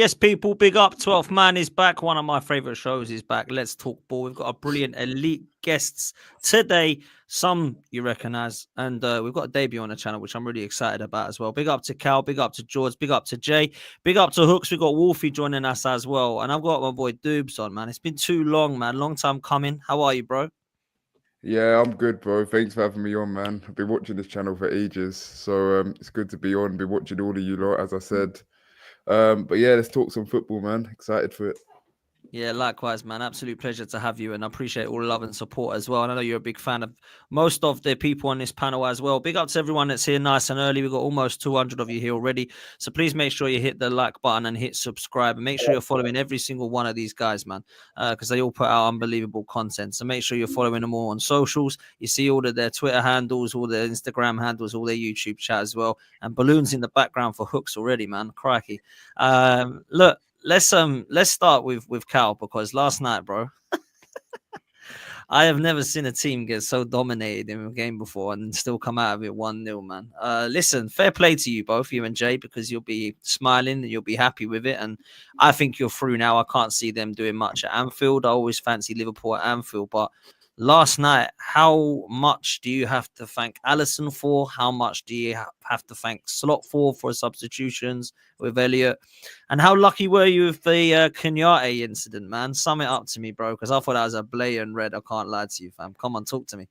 Yes, people, big up. 12th Man is back. One of my favorite shows is back. Let's talk ball. We've got a brilliant elite guests today. Some you recognize, and we've got a debut on the channel, which I'm really excited about as well. Big up to Cal, big up to George, big up to Jay, big up to Hooks. We've got Wolfie joining us as well. And I've got my boy Doobs on, man. It's been too long, man. Long time coming. How are you, bro? Yeah, I'm good, bro. Thanks for having me on, man. I've been watching this channel for ages, so it's good to be on. Been watching all of you lot, as I said. But yeah, let's talk some football, man. Excited for it. Yeah, likewise, man. Absolute pleasure to have you, and I appreciate all the love and support as well. And I know you're a big fan of most of the people on this panel as well. Big up to everyone that's here nice and early. We've got almost 200 of you here already. So please make sure you hit the like button and hit subscribe. And make sure you're following every single one of these guys, man, because they all put out unbelievable content. So make sure you're following them all on socials. You see all of their Twitter handles, all their Instagram handles, all their YouTube chat as well. And balloons in the background for Hooks already, man. Crikey. Look. Let's start with Cal, because last night, bro, I have never seen a team get so dominated in a game before and still come out of it 1-0, man. Listen, fair play to you both, you and Jay, because you'll be smiling and you'll be happy with it. And I think you're through now. I can't see them doing much at Anfield. I always fancy Liverpool at Anfield, but last night, how much do you have to thank Alisson for? How much do you have to thank Slot for substitutions with Elliot? And how lucky were you with the Kenyatte incident, man? Sum it up to me, bro, because I thought that was a blatant red. I can't lie to you, fam. Come on, talk to me.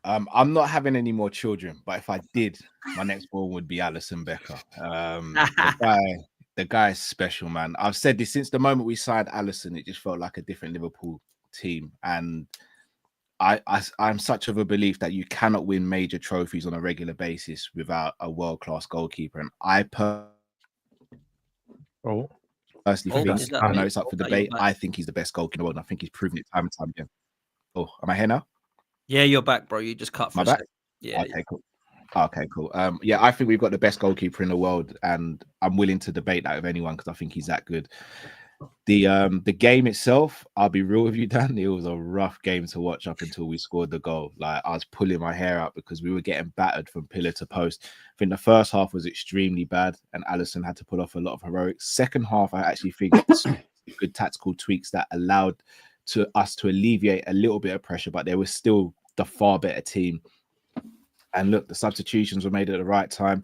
I'm not having any more children, but if I did, my next born would be Alisson Becker. The guy is special, man. I've said this since the moment we signed Alisson. It just felt like a different Liverpool team, and I'm such of a belief that you cannot win major trophies on a regular basis without a world-class goalkeeper. And I personally think, I know it's up for debate, I think he's the best goalkeeper in the world, and I think he's proven it time and time again. Oh, am I here now? Yeah, you're back, bro. You just cut for my back. Yeah. Okay, cool. Okay, cool. Yeah, I think we've got the best goalkeeper in the world, and I'm willing to debate that with anyone because I think he's that good. The game itself, I'll be real with you, Dan, it was a rough game to watch up until we scored the goal. Like, I was pulling my hair out because we were getting battered from pillar to post. I think the first half was extremely bad and Alisson had to pull off a lot of heroics. Second half, I actually think good tactical tweaks that allowed us to alleviate a little bit of pressure, but they were still the far better team. And look, the substitutions were made at the right time.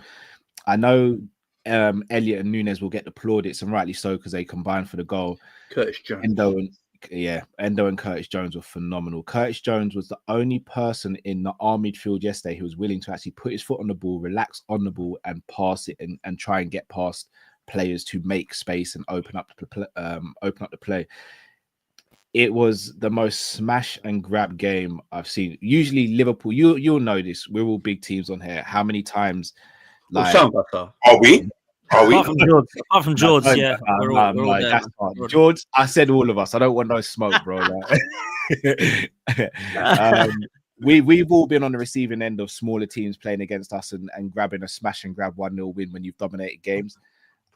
I know Elliot and Nunes will get the plaudits, and rightly so, because they combined for the goal. Curtis Jones. Endo and Curtis Jones were phenomenal. Curtis Jones was the only person in the our midfield yesterday who was willing to actually put his foot on the ball, relax on the ball, and pass it and try and get past players to make space and open up the play. It was the most smash and grab game I've seen. Usually Liverpool, you'll know this. We're all big teams on here. How many times? Like, some of us are. Are we? Apart from George, yeah. George, I said all of us. I don't want no smoke, bro. We've all been on the receiving end of smaller teams playing against us and grabbing a smash and grab 1-0 win when you've dominated games.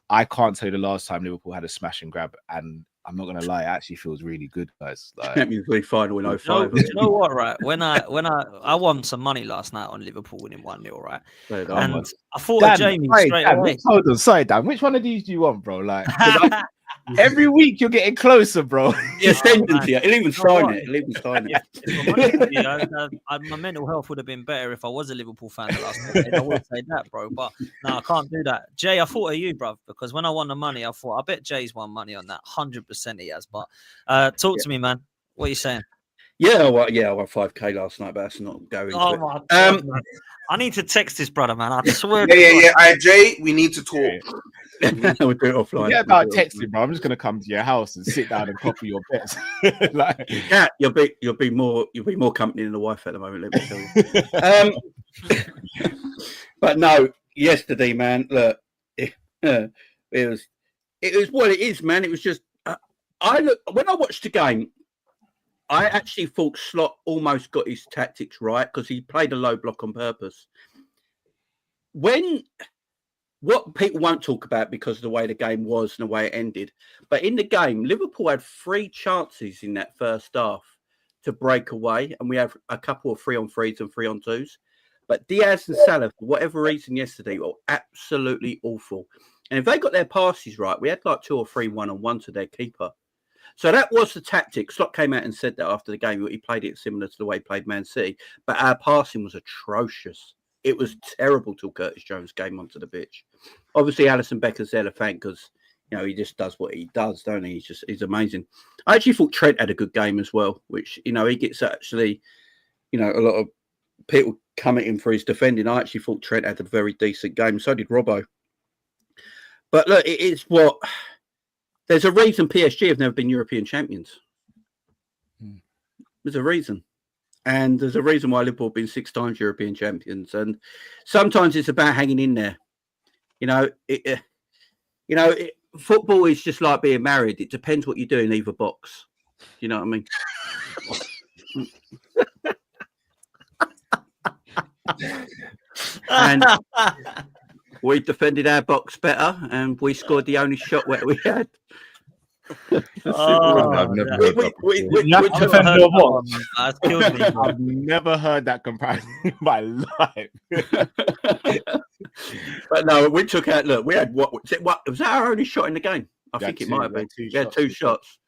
I can't tell you the last time Liverpool had a smash and grab, and I'm not gonna lie, it actually feels really good, guys. Like, Champions League final in 05. You know what, right? When I won some money last night on Liverpool winning 1-0, right? And I thought of Jamie straight away. Hold on, sorry, Dan. Which one of these do you want, bro? Like, every week you're getting closer, bro. Yeah, send it to you. He'll even sign it. My mental health would have been better if I was a Liverpool fan the last night. I would say that, bro. But no, I can't do that. Jay, I thought of you, bro, because when I won the money, I thought, I bet Jay's won money on that. 100% he has. But talk to me, man. What are you saying? I won 5k last night, but that's not going. Oh my God, man. I need to text this brother, man. I swear. Yeah. All right, Jay, we need to talk. We'll do it offline. Yeah, about texting, bro. I'm just gonna come to your house and sit down and copy your bets. Yeah, you'll be more company than the wife at the moment. Let me tell you. But no, yesterday, man. Look, it was what it is, man. It was just when I watched the game, I actually thought Slot almost got his tactics right because he played a low block on purpose. What people won't talk about because of the way the game was and the way it ended, but in the game, Liverpool had 3 chances in that first half to break away, and we have a couple of 3-on-3s and 3-on-2s. But Diaz and Salah, for whatever reason yesterday, were absolutely awful. And if they got their passes right, we had like 2 or 3 1-on-1 to their keeper. So that was the tactic. Slot came out and said that after the game. He played it similar to the way he played Man City. But our passing was atrocious. It was terrible till Curtis Jones came onto the pitch. Obviously, Alisson Becker's there to thank because, he just does what he does, don't he? He's amazing. I actually thought Trent had a good game as well, which, he gets actually, a lot of people come at him for his defending. I actually thought Trent had a very decent game. So did Robbo. But look, it's what... There's a reason PSG have never been European champions. There's a reason. And there's a reason why Liverpool have been 6 times European champions. And sometimes it's about hanging in there. Football is just like being married. It depends what you do in either box. You know what I mean? And we defended our box better, and we scored the only shot where we had. I've never heard that before. I've never heard that comparison in my life. But no, we took out. Look, we had what was that our only shot in the game? I think it might have been. We had 2 shots,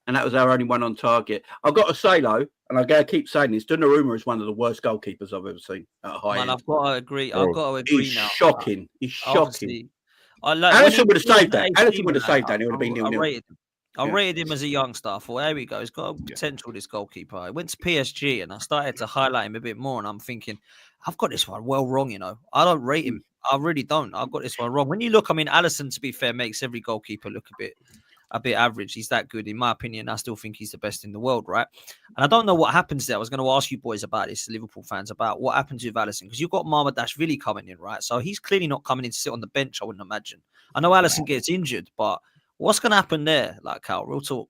and that was our only one on target. I've got to say though, and I gotta keep saying this, Donnarumma is one of the worst goalkeepers I've ever seen at a high end. I've got to agree. I've got to agree He's now. shocking. He's shocking. Alisson would have saved that. Alisson would have saved that. It would have been 0-0. I rated him as a youngster. I thought, there we go. He's got potential, this goalkeeper. I went to PSG and I started to highlight him a bit more. And I'm thinking, I've got this one well wrong, I don't rate him. I really don't. I've got this one wrong. When you look, Alisson, to be fair, makes every goalkeeper look a bit average. He's that good. In my opinion, I still think he's the best in the world, right? And I don't know what happens there. I was going to ask you boys about this, Liverpool fans, about what happens with Alisson. Because you've got Dashvili coming in, right? So he's clearly not coming in to sit on the bench, I wouldn't imagine. I know Alisson gets injured, but what's going to happen there? Like, Cal, real talk.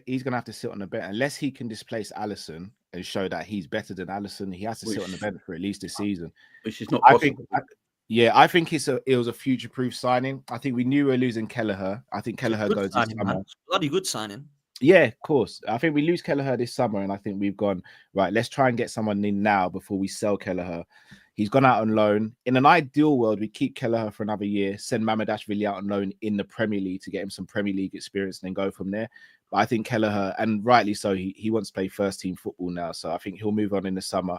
He's going to have to sit on the bench. Unless he can displace Alisson and show that he's better than Alisson, he has to sit on the bench for at least this season. Which is not possible. I think it was a future-proof signing. I think we knew we were losing Kelleher. I think Kelleher goes this summer. Bloody good signing. Yeah, of course. I think we lose Kelleher this summer, and I think we've gone, right, let's try and get someone in now before we sell Kelleher. He's gone out on loan. In an ideal world, we keep Kelleher for another year, send Dashvili out on loan in the Premier League to get him some Premier League experience and then go from there. But I think Kelleher, and rightly so, he wants to play first-team football now, so I think he'll move on in the summer.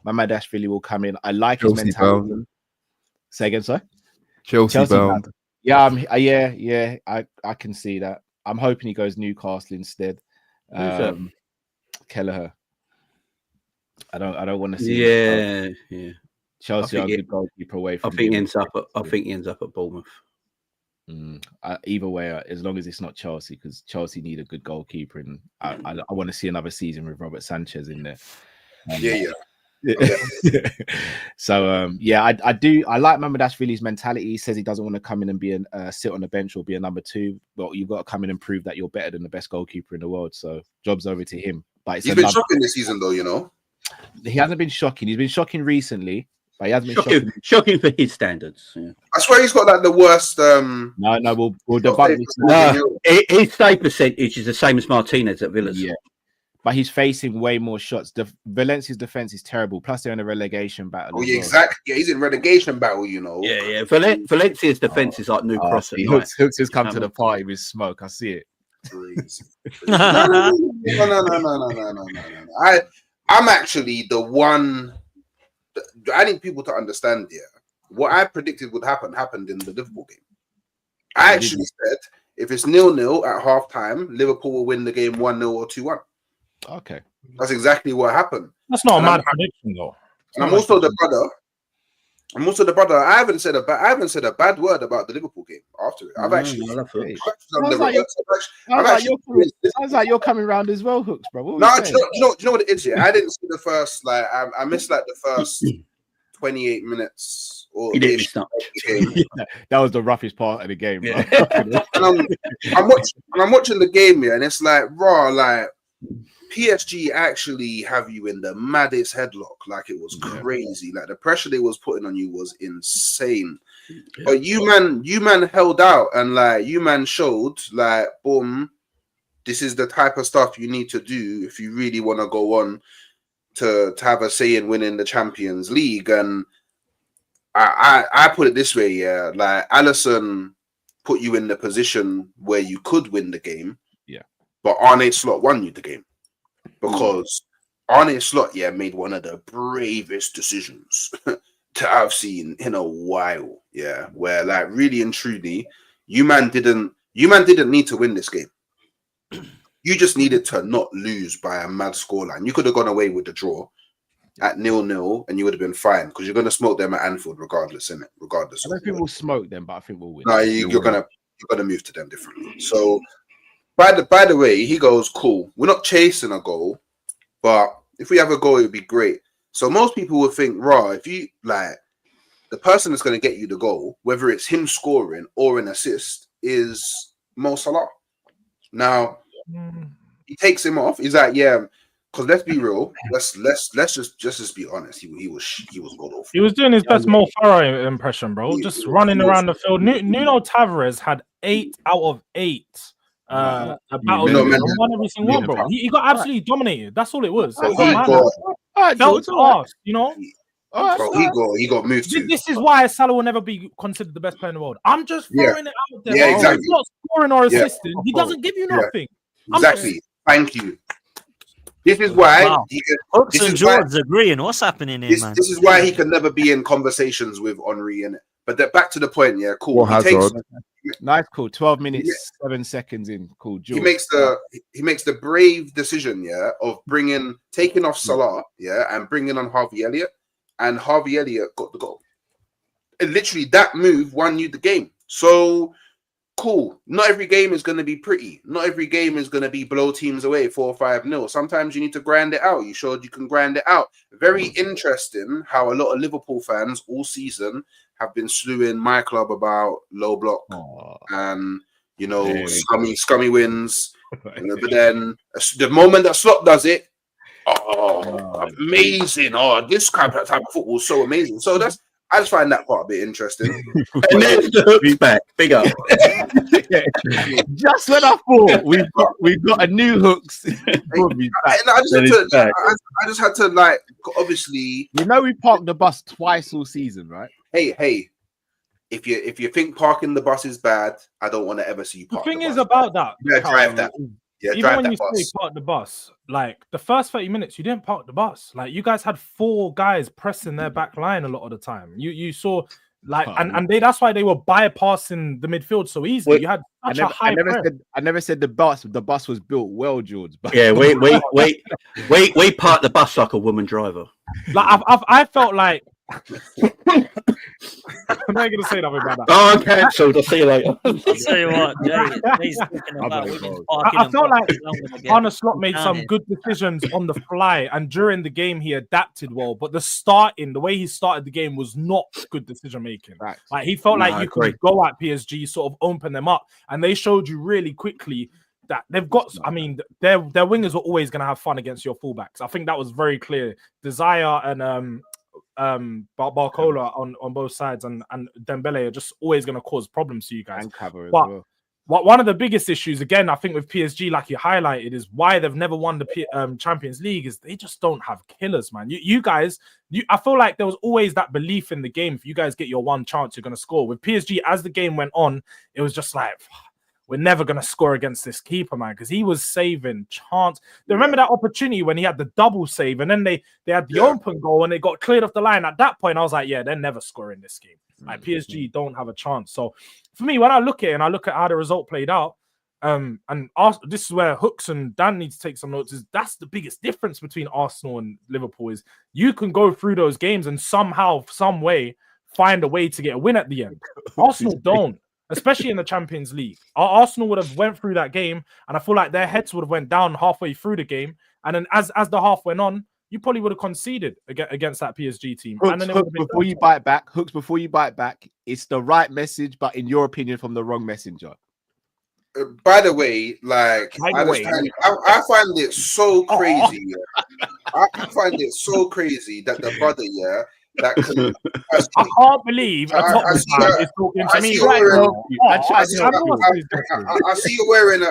Dashvili will come in. I like his mentality. Bound. Say again, sorry? Chelsea bound. Yeah, I can see that. I'm hoping he goes Newcastle instead. Kelleher. I don't want to see. Yeah. Chelsea are a good goalkeeper away from. I think he ends up at Bournemouth. Either way, as long as it's not Chelsea, because Chelsea need a good goalkeeper, and I want to see another season with Robert Sanchez in there. So I do. I like Dashvili's mentality. He says he doesn't want to come in and be sit on the bench or be a number 2. But you've got to come in and prove that you're better than the best goalkeeper in the world. So job's over to him. But he's been shocking this season, though. He hasn't been shocking. He's been shocking recently, but he hasn't been shocking for his standards. Yeah. I swear he's got like the worst. No, we'll debunk this. His save percentage is the same as Martinez at Villa. Yeah. But he's facing way more shots. Valencia's defense is terrible. Plus, they're in a relegation battle. Oh, yeah, exactly. Yeah, he's in relegation battle, Yeah. Valencia's defense is like New Cross. Hooks has come to the party with smoke. I see it. No. I'm actually the one. I need people to understand here. What I predicted would happen happened in the Liverpool game. I actually said if it's 0-0 at half time, Liverpool will win the game 1-0 or 2-1. Okay, that's exactly what happened. That's not a mad prediction, though. And I'm also the brother. I haven't said a bad word about the Liverpool game after it. I've actually. Sounds like you're coming round as well, Hooks, bro. No, do you know what it is? Yeah, I didn't see the first. Like, I missed like the first 28 minutes. Or that was the roughest part of the game. Bro. Yeah. I'm watching the game here, and it's like raw, like. PSG actually have you in the maddest headlock. Like, it was crazy. Like, the pressure they was putting on you was insane. But you man held out, and like you man showed like, boom, this is the type of stuff you need to do if you really want to go on to have a say in winning the Champions League. And I put it this way, like Alisson put you in the position where you could win the game. Yeah. But Arne Slot won you the game because Arne Slot, made one of the bravest decisions to I've seen in a while. Yeah, where like really and truly, you man didn't need to win this game. You just needed to not lose by a mad scoreline. You could have gone away with the draw at 0-0 and you would have been fine because you're going to smoke them at Anfield regardless, innit? Regardless. I don't think we'll smoke them, but I think we'll win. No, you're gonna move to them differently. So by the way, he goes, cool. We're not chasing a goal, but if we have a goal, it would be great. So most people would think, if you like the person that's going to get you the goal, whether it's him scoring or an assist, is Mo Salah. Now he takes him off. He's like, because let's be real. Let's just be honest. He was god awful. He was doing his best Mo Farah impression, bro. Just running around the field. Nuno Tavares had 8 out of 8. Won every single one, bro. He got absolutely dominated. That's all it was. Felt arse, you know. Bro, he got moved. This is why Salah will never be considered the best player in the world. I'm just throwing it out there. Yeah, exactly. He's not scoring or assisting. He doesn't give you nothing. Exactly. Thank you. This is why Hooks and George agreeing. What's happening here, man? This is why he can never be in conversations with Henry in it. But back to the point, cool. Or Hazard. Nice, cool. 12 minutes, 7 seconds in. Cool. George. He makes the brave decision, of taking off Salah, and bringing on Harvey Elliott, and Harvey Elliott got the goal. And literally, that move won you the game. So cool. Not every game is going to be pretty. Not every game is going to be blow teams away 4 or 5-0. Sometimes you need to grind it out. You showed you can grind it out. Very interesting how a lot of Liverpool fans all season have been slewing my club about low block and scummy wins. But then the moment that Slot does it, amazing! This type of football is so amazing. So I just find that part a bit interesting. And then the Hooks back, big up. Just when I thought we've got a new Hooks. I just had to like, obviously. We parked the bus twice all season, right? Hey. If you think parking the bus is bad, I don't want to ever see you park. The thing is about that. Drive that. Even when you say park the bus, like the first 30 minutes, you didn't park the bus. Like you guys had 4 guys pressing their back line a lot of the time. You saw like, and that's why they were bypassing the midfield so easily. You had such a high press. I never said the bus was built well, George. But... Yeah, wait. We parked the bus like a woman driver. Like I felt like. I'm not gonna say nothing about that. Oh, I'm cancelled. I'll see you later. I'll tell you what, Jay's talking about I felt like Arne Slot made some good decisions on the fly, and during the game he adapted well. But the way he started the game was not good decision making. Right. Like he felt like you could go at PSG, sort of open them up, and they showed you really quickly that they've got. I mean, their wingers are always gonna have fun against your fullbacks. I think that was very clear. Desire and Barcola on both sides and Dembele are just always going to cause problems to you guys. But one of the biggest issues, again, I think with PSG, like you highlighted, is why they've never won the Champions League is they just don't have killers, man. You guys, I feel like there was always that belief in the game. If you guys get your one chance, you're going to score. With PSG, as the game went on, it was just like, we're never going to score against this keeper, man, because he was saving chance. Remember that opportunity when he had the double save and then they had the open goal and they got cleared off the line. At that point, I was like, they're never scoring this game. Like PSG don't have a chance. So for me, when I look at it and I look at how the result played out, this is where Hooks and Dan need to take some notes, is that's the biggest difference between Arsenal and Liverpool is you can go through those games and somehow, some way, find a way to get a win at the end. Arsenal don't. Especially in the Champions League. Arsenal would have went through that game, and I feel like their heads would have went down halfway through the game. And then as the half went on, you probably would have conceded against that PSG team. Hooks, and then before you bite back, it's the right message, but in your opinion, from the wrong messenger. By the way, like I find it so crazy. I find it so crazy that the brother, that can, I can't believe a Tottenham fan is talking to me right now. I see you wearing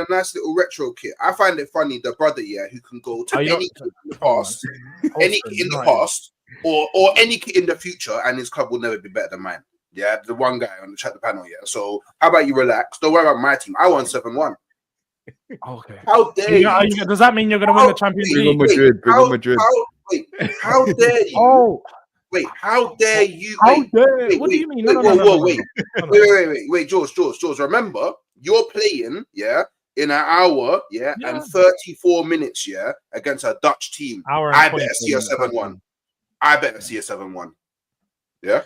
a nice little retro kit. I find it funny, the brother, who can go to any kit in the past, or any kit in the future, and his club will never be better than mine. Yeah, the one guy on the panel. Yeah. So how about you relax? Don't worry about my team. I won 7-1. Okay. How dare you? Does that mean you're going to win the Champions League? How dare you? Oh. Wait, how dare you? What do you mean? Wait, George. Remember, you're playing, in an hour, and 34 minutes, against a Dutch team. I better see a 7-1. I better see a 7-1. Yeah.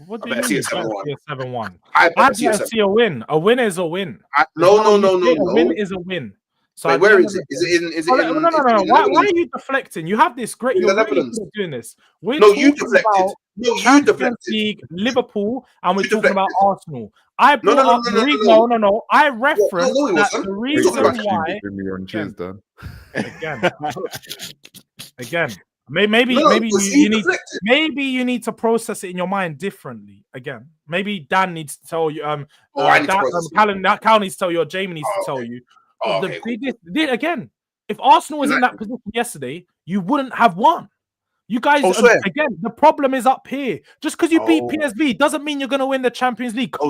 What do you mean? 7-1. I better see a win. A win is a win. No. A win is a win. So wait, where is it? Is it in? No. Why are you deflecting? You have this great. You're really good at doing this. You deflected. You deflected. League, Liverpool, and we're talking about Arsenal. I brought up no. I referenced the reason why. Again. Maybe you need to process it in your mind differently. Again, maybe Dan needs to tell you. Cal needs to tell you, or Jamie needs to tell you. Again, if Arsenal was in that position yesterday, you wouldn't have won. You guys, again, the problem is up here. Just because you beat PSV doesn't mean you're going to win the Champions League. Guys,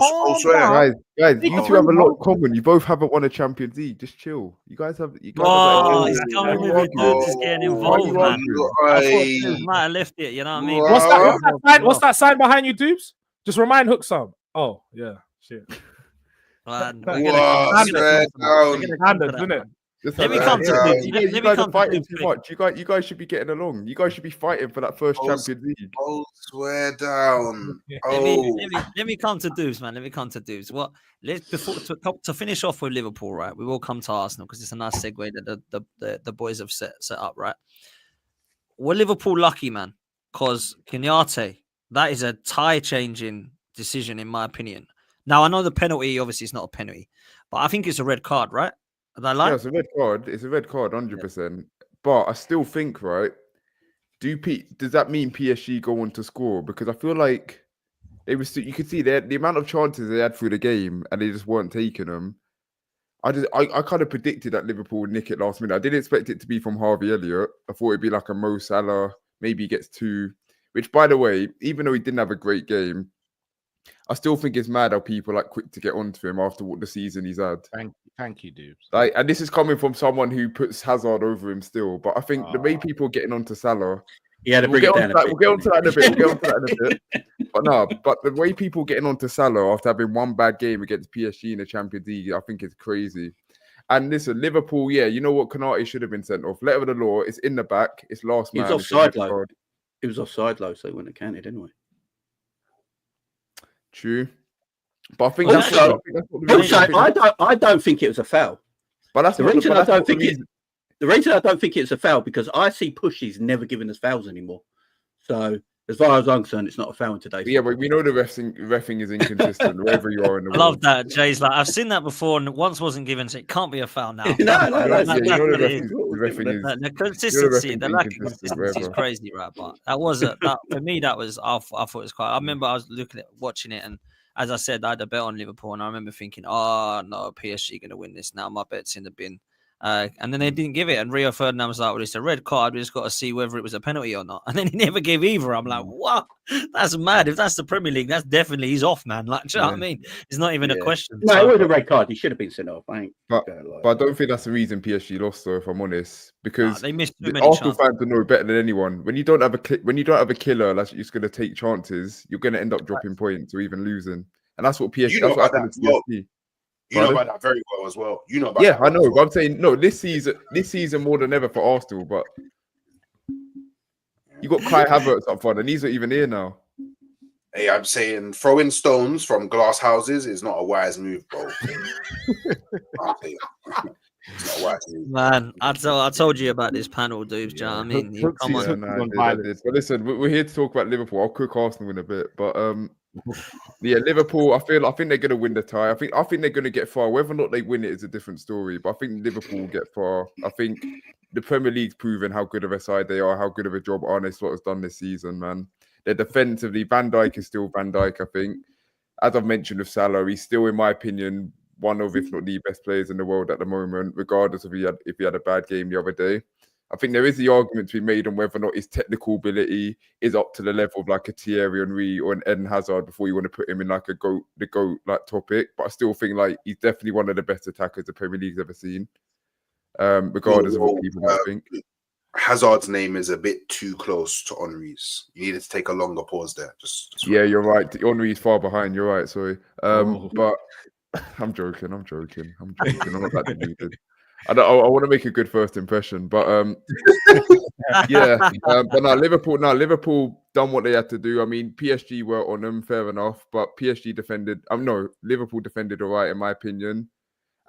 you two have a lot in common. You both haven't won a Champions League. Just chill. You guys have. He's coming with it. Just getting involved, man. I thought might have left it. You know what I mean? What's that sign behind you, Dubes? Just remind Hook some. Oh yeah, shit. Man, we're gonna let me come to Dubes. You guys are fighting too much. You guys should be getting along. You guys should be fighting for that first Champions League. Swear down. Let me come to Dubes, man. Let me come to Dubes. What? To finish off with Liverpool, right? We will come to Arsenal because it's a nice segue that the boys have set up, right? We're Liverpool lucky, man, because Kenyatte, that is a tie-changing decision, in my opinion. Now, I know the penalty, obviously, it's not a penalty, but I think it's a red card, right? Yeah, it's a red card. It's a red card, 100%. But I still think, right, does that mean PSG go on to score? Because I feel like you could see the amount of chances they had through the game and they just weren't taking them. I kind of predicted that Liverpool would nick it last minute. I didn't expect it to be from Harvey Elliott. I thought it'd be like a Mo Salah, maybe he gets 2, which, by the way, even though he didn't have a great game, I still think it's mad how people are quick to get onto him after what the season he's had. Thank you, dude. And this is coming from someone who puts Hazard over him still. But I think the way people are getting onto Salah, we'll get onto that in a bit. But the way people are getting onto Salah after having one bad game against PSG in the Champions League, I think it's crazy. And listen, Liverpool, you know what? Konate should have been sent off. Letter of the law, it's in the back. It's last man. He was offside, though. It was offside, though, so it wouldn't have counted anyway. True. But I think I don't think it was a foul. But that's the reason I don't think it's a foul, because I see pushes never giving us fouls anymore. So as far as I'm concerned, it's not a foul in today's. Yeah, but we know the reffing is inconsistent wherever you are in the world. I love that. Jay's like, I've seen that before and once wasn't given, so it can't be a foul now. The consistency, the lack of consistency is crazy, right? But for me, that was I thought it was quite. I remember I was watching it, and as I said, I had a bet on Liverpool, and I remember thinking, oh no, PSG going to win this now. My bet's in the bin. And then they didn't give it. And Rio Ferdinand was like, well, it's a red card. We just got to see whether it was a penalty or not. And then he never gave either. I'm like, what? That's mad. If that's the Premier League, that's definitely he's off, man. Like, do you know what I mean? It's not even a question. No, it was a red card. He should have been sent off. But I don't think that's the reason PSG lost, though, if I'm honest. Because they missed too many Arsenal fans know better than anyone. When you don't have a killer that's just going to take chances, you're going to end up dropping points or even losing. And that's what PSG. You know about that as well. You know about that very well as well. You know about I know. But I'm saying no. This season more than ever for Arsenal. But you got Kai Havertz up front, and he's not even here now. Hey, I'm saying throwing stones from glass houses is not a wise move, bro. It's not a wise move. Man, I told you about this panel, dudes. Do you know what I mean? Come on. But listen, we're here to talk about Liverpool. I'll cook Arsenal in a bit, but Liverpool. I think they're going to win the tie. I think they're going to get far. Whether or not they win it is a different story. But I think Liverpool will get far. I think the Premier League's proven how good of a side they are, how good of a job Arne Slot has done this season, man. They're defensively. Van Dijk is still Van Dijk. I think, as I've mentioned with Salah, he's still, in my opinion, one of, if not the best players in the world at the moment, regardless if he had a bad game the other day. I think there is the argument to be made on whether or not his technical ability is up to the level of like a Thierry Henry or an Eden Hazard before you want to put him in like the GOAT like topic. But I still think like he's definitely one of the best attackers the Premier League's ever seen. Regardless of what people might think. Hazard's name is a bit too close to Henry's. You needed to take a longer pause there. Just yeah, you're right. Henry's far behind. You're right. Sorry, but I'm joking. I'm not that deluded. I want to make a good first impression, but yeah. But no, Liverpool done what they had to do. I mean, PSG were on them, fair enough, but PSG defended. Liverpool defended all right in my opinion.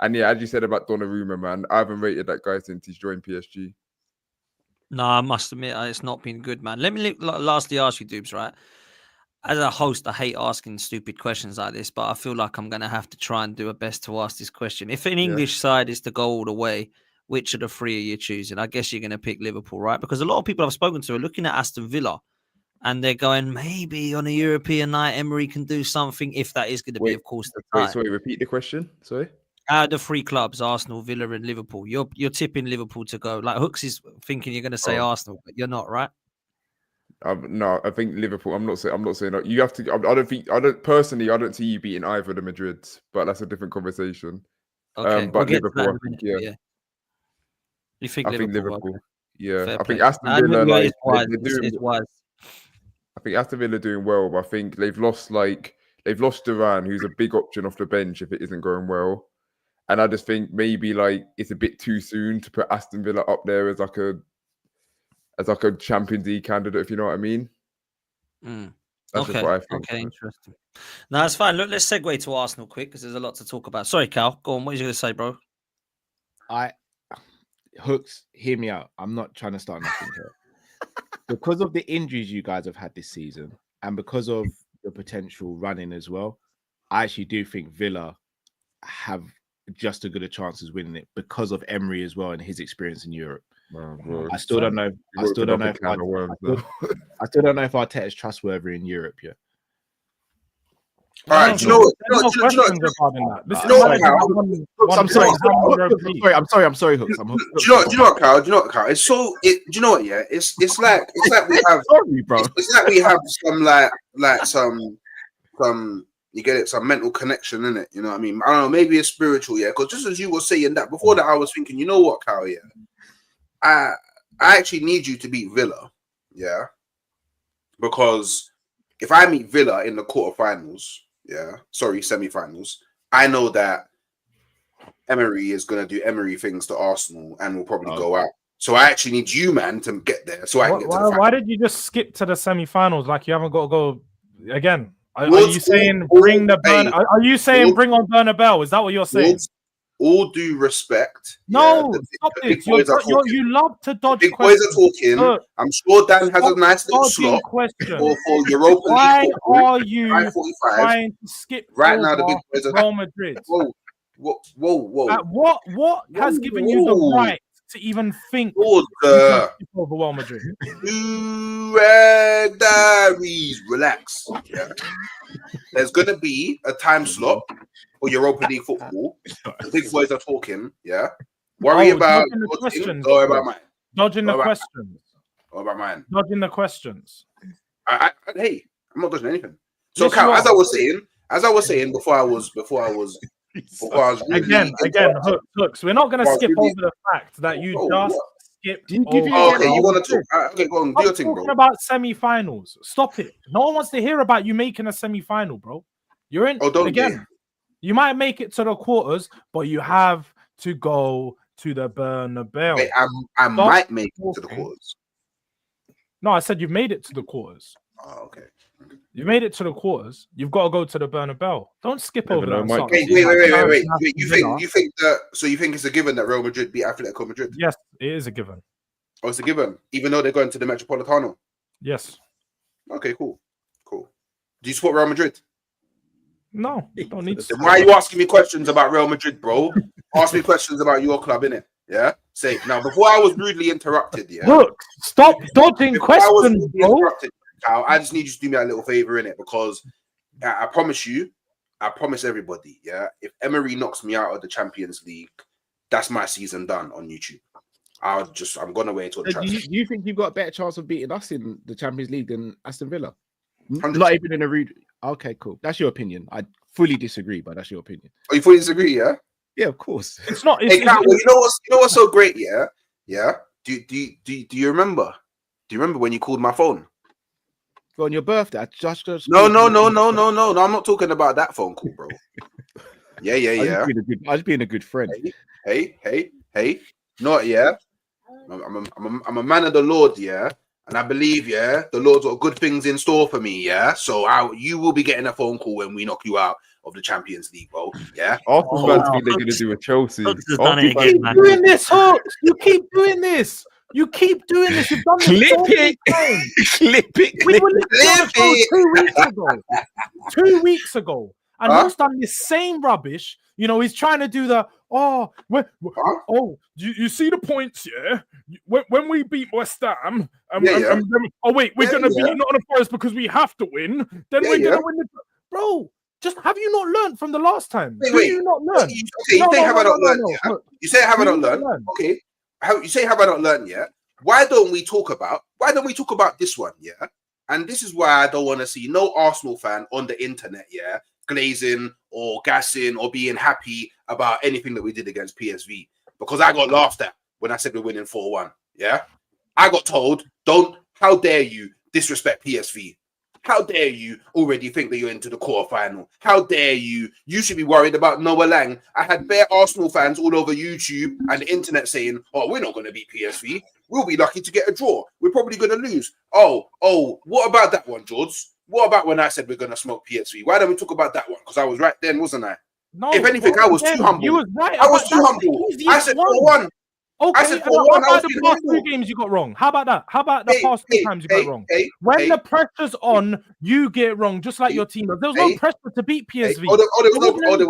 And yeah, as you said about Donnarumma, man, I haven't rated that guy since he's joined PSG. No, I must admit, it's not been good, man. Let me lastly ask you, Dubes, right? As a host, I hate asking stupid questions like this, but I feel like I'm going to have to try and do a best to ask this question. If an English side is to go all the way, which of the three are you choosing? I guess you're going to pick Liverpool, right? Because a lot of people I've spoken to are looking at Aston Villa and they're going, maybe on a European night, Emery can do something if that is going to be, of course, the time. Sorry, repeat the question. Sorry. Out of the three clubs, Arsenal, Villa, and Liverpool, you're tipping Liverpool to go. Like Hooks is thinking you're going to say Arsenal, but you're not, right? No, I think Liverpool. I'm not saying that. You have to. I don't see you beating either of the Madrids, but that's a different conversation. Okay, but Liverpool, I think, yeah. You think Liverpool? Okay. Yeah, Fair I think play. Aston Villa like it's wise. I think Aston Villa are doing well, but I think they've lost Duran, who's a big option off the bench if it isn't going well. And I just think maybe like it's a bit too soon to put Aston Villa up there as like a Champions League candidate, if you know what I mean. That's just what I think. Okay, interesting. No, that's fine. Look, let's segue to Arsenal quick because there's a lot to talk about. Sorry, Cal. Go on. What are you going to say, bro? Hooks, hear me out. I'm not trying to start nothing here. Because of the injuries you guys have had this season and because of the potential running as well, I actually do think Villa have just as good a chance as winning it because of Emery as well and his experience in Europe. I still don't know. I still don't know if Arteta is trustworthy in Europe yet. All right, do you know what? I'm sorry, Hooks. Do you know what, Carl? It's so. Do you know what? Yeah, it's like we have. Sorry, bro. It's like we have some you get it, some mental connection in it. You know what I mean? I don't know. Maybe it's spiritual, yeah. Because just as you were saying that before that, I was thinking, you know what, Carl? Yeah, I actually need you to beat Villa, yeah, because if I meet Villa in the quarterfinals. Semi-finals. I know that Emery is going to do Emery things to Arsenal and will probably go out. So I actually need you, man, to get there. So I can get to the final. Why did you just skip to the semi-finals? Like you haven't got to go again? Are you saying bring on Bernabeu? Is that what you're saying? All due respect. No, stop this. You love to dodge big boys are talking. Look, I'm sure Dan has a nice little slot for Europa League. Why are you trying to skip right now? The big boys are Real Madrid. Whoa. What has given you the right to even think over Real Madrid? Relax. Yeah. There's gonna be a time slot for Europa League football. The big boys are talking. Yeah. Worry about the questions. Don't worry about mine. Dodging the questions. What about mine? Dodging the questions. Hey, I'm not dodging anything. So, Cal, as I was saying before I was again, Hooks. We're not going to skip over the fact that you skipped. Okay, you want to talk? Okay, go on. Do your thing, bro. Talking about semi-finals. Stop it. No one wants to hear about you making a semi-final, bro. You're in again. You might make it to the quarters, but you have to go to the Bernabeu. Wait, I might make it to the quarters. No, I said you've made it to the quarters. Oh, okay. You made it to the quarters. You've got to go to the Bernabeu. Don't skip over that. Wait. You think that? So you think it's a given that Real Madrid beat Atletico Madrid? Yes, it is a given. Oh, it's a given, even though they're going to the Metropolitano. Yes. Okay, cool. Do you support Real Madrid? No, don't need to. Then why are you asking me questions about Real Madrid, bro? Ask me questions about your club, innit? Yeah? Say, now, before I was rudely interrupted, yeah? Look, stop dodging questions, bro. Kyle, I just need you to do me a little favor, innit? Because I promise everybody, yeah? If Emery knocks me out of the Champions League, that's my season done on YouTube. I'm gonna wait till the Do transfer. you think you've got a better chance of beating us in the Champions League than Aston Villa? 100%. Not even in a rude. Okay, cool. That's your opinion. I fully disagree, but that's your opinion. Oh, you fully disagree? Yeah. Yeah, of course. It's not. Hey, Cal, well, you know what's so great? Yeah, yeah. Do you remember? Do you remember when you called my phone? On your birthday, I just No. I'm not talking about that phone call, bro. Yeah. I was being a good friend. Hey. Not yeah. I'm a man of the Lord, yeah, and I believe, yeah, the Lord's got good things in store for me, yeah. So you will be getting a phone call when we knock you out of the Champions League, bro. Yeah. Arsenal fans think they're going to do a Chelsea. Hooks has done it again, man. Doing this, Hooks. You keep doing this. You keep doing this. You've done this. Clip it. Clip it. We were literally on the show 2 weeks ago. And Hooks done this same rubbish. You know, he's trying to do the you see the points, yeah? When we beat West Ham, we're gonna beat Nottingham Forest because we have to win. Then we're gonna win the bro. Just have you not learned from the last time? Wait. You not learn? You say have I not learned? You say have I not learned? Okay. You say have I not learned yet? Why don't we talk about this one? Yeah. And this is why I don't want to see no Arsenal fan on the internet, yeah, glazing or gassing or being happy about anything that we did against PSV, because I got laughed at when I said we're winning 4-1. Yeah, I got told, how dare you disrespect PSV? How dare you already think that you're into the quarterfinal? How dare you? You should be worried about Noah Lang. I had bare Arsenal fans all over YouTube and the internet saying, "Oh, we're not going to beat PSV. We'll be lucky to get a draw. We're probably going to lose." Oh, what about that one, George? What about when I said we're going to smoke PSV? Why don't we talk about that one? Because I was right then, wasn't I? No, if anything, I was too humble. You was right. I was too humble. I said 4-1. Okay, I said 4-1. how about the past two games you got wrong? How about that? How about the past two times you got wrong? When the pressure's on, you get it wrong, just like your team. There was no pressure to beat PSV. There was no pressure. There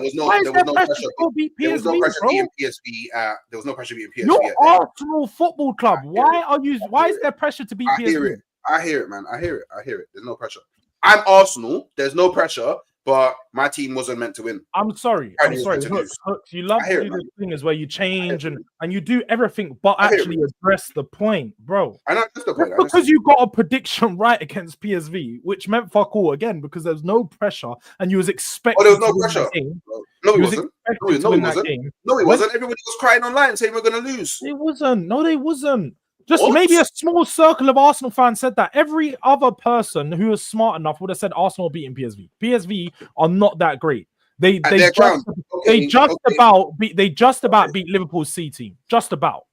was no pressure beating PSV. There was no pressure beating PSV. You're Arsenal Football Club. Why is there pressure to beat PSV? I hear it, man. I hear it. There's no pressure. I'm Arsenal. There's no pressure. But my team wasn't meant to win. I'm sorry. Hooks, you love to do this thing is where you change and you do everything, but actually address the point, bro. I know the point. Because you got a prediction right against PSV, which meant fuck all again because there's no pressure and you was expecting. Oh, there was no pressure. No, it wasn't. No, it wasn't. Everybody was crying online saying we're going to lose. It wasn't. No, they wasn't. Just maybe a small circle of Arsenal fans said that. Every other person who was smart enough would have said Arsenal beating PSV. PSV are not that great. They just about beat Liverpool's C team. Just about.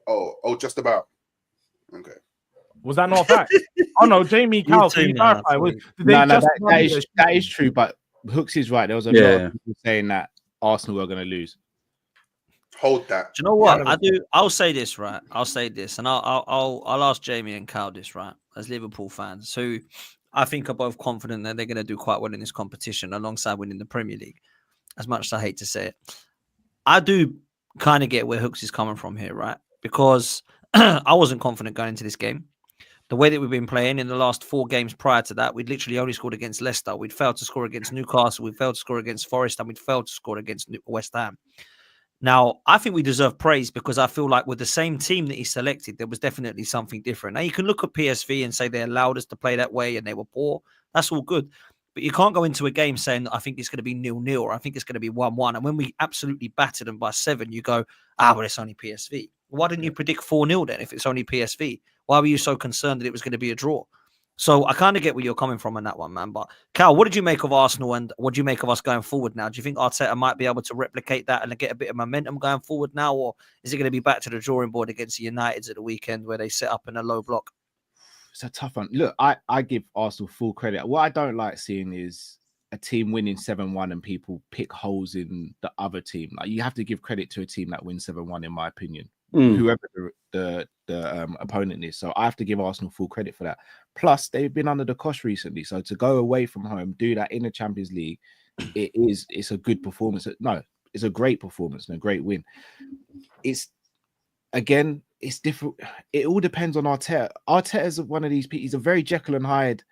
Oh, just about. Okay. Was that not a fact? Oh no, Jamie Cow, can you clarify? That is true, but Hooks is right. There was a lot of people saying that Arsenal were going to lose. Hold that. Do you know what? I'll say this, right? I'll say this, and I'll ask Jamie and Cal this, right? As Liverpool fans, who I think are both confident that they're going to do quite well in this competition, alongside winning the Premier League. As much as I hate to say it, I do kind of get where Hooks is coming from here, right? Because I wasn't confident going into this game. The way that we've been playing in the last 4 games prior to that, we'd literally only scored against Leicester. We'd failed to score against Newcastle. We'd failed to score against Forest, and we'd failed to score against West Ham. Now, I think we deserve praise because I feel like with the same team that he selected, there was definitely something different. Now, you can look at PSV and say they allowed us to play that way and they were poor. That's all good. But you can't go into a game saying that I think it's going to be 0-0 or I think it's going to be 1-1. And when we absolutely battered them by 7, you go, well, it's only PSV. Why didn't you predict 4-0 then if it's only PSV? Why were you so concerned that it was going to be a draw? So I kind of get where you're coming from on that one, man. But Cal, what did you make of Arsenal and what do you make of us going forward now? Do you think Arteta might be able to replicate that and get a bit of momentum going forward now? Or is it going to be back to the drawing board against the Uniteds at the weekend where they set up in a low block? It's a tough one. Look, I give Arsenal full credit. What I don't like seeing is a team winning 7-1 and people pick holes in the other team. Like, you have to give credit to a team that wins 7-1, in my opinion. Whoever the opponent is. So I have to give Arsenal full credit for that. Plus, they've been under the cosh recently. So to go away from home, do that in the Champions League, it's a good performance. No, it's a great performance and a great win. It's different. It all depends on Arteta. Arteta is one of these people. He's a very Jekyll and Hyde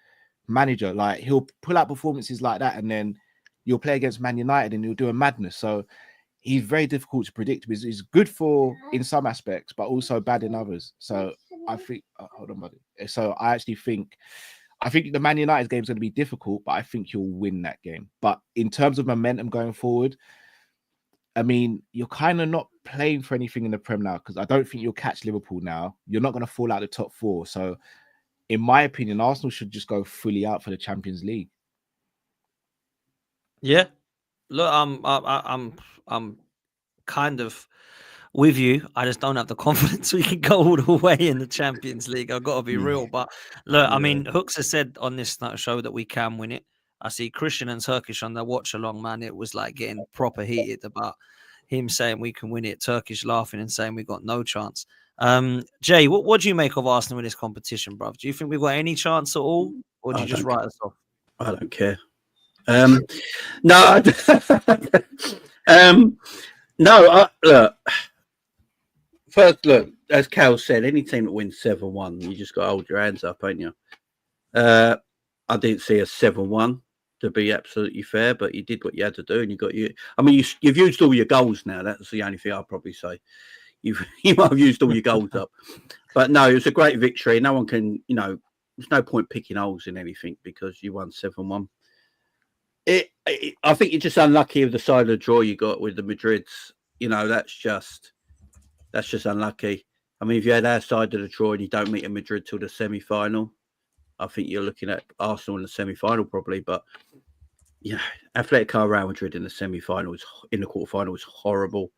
manager. Like, he'll pull out performances like that, and then you'll play against Man United and he'll do a madness. So he's very difficult to predict. He's good in some aspects, but also bad in others. So I think, hold on, buddy. So I think the Man United game is going to be difficult, but I think you'll win that game. But in terms of momentum going forward, I mean, you're kind of not playing for anything in the Prem now, because I don't think you'll catch Liverpool now. You're not going to fall out the top 4. So in my opinion, Arsenal should just go fully out for the Champions League. Yeah. Look, I'm kind of with you. I just don't have the confidence we can go all the way in the Champions League. I've got to be real. But look, I mean, Hooks has said on this show that we can win it. I see Christian and Turkish on the watch along, man. It was like getting proper heated about him saying we can win it. Turkish laughing and saying we got no chance. Jay, what do you make of Arsenal in this competition, bruv? Do you think we've got any chance at all? Or do you just write us off? I don't care. No, look. First, look, as Cal said, any team that wins 7-1, you just got to hold your hands up, ain't you? I didn't see a 7-1 to be absolutely fair, but you did what you had to do, and you've used all your goals now. That's the only thing I'll probably say. You might have used all your goals up, but no, it was a great victory. No one can, there's no point picking holes in anything because you won 7-1. I think you're just unlucky with the side of the draw you got with the Madrids. That's just unlucky. I mean, if you had our side of the draw and you don't meet a Madrid till the semi-final, I think you're looking at Arsenal in the semi-final probably. But Atletico Real Madrid in the semi-final in the quarter-final is horrible.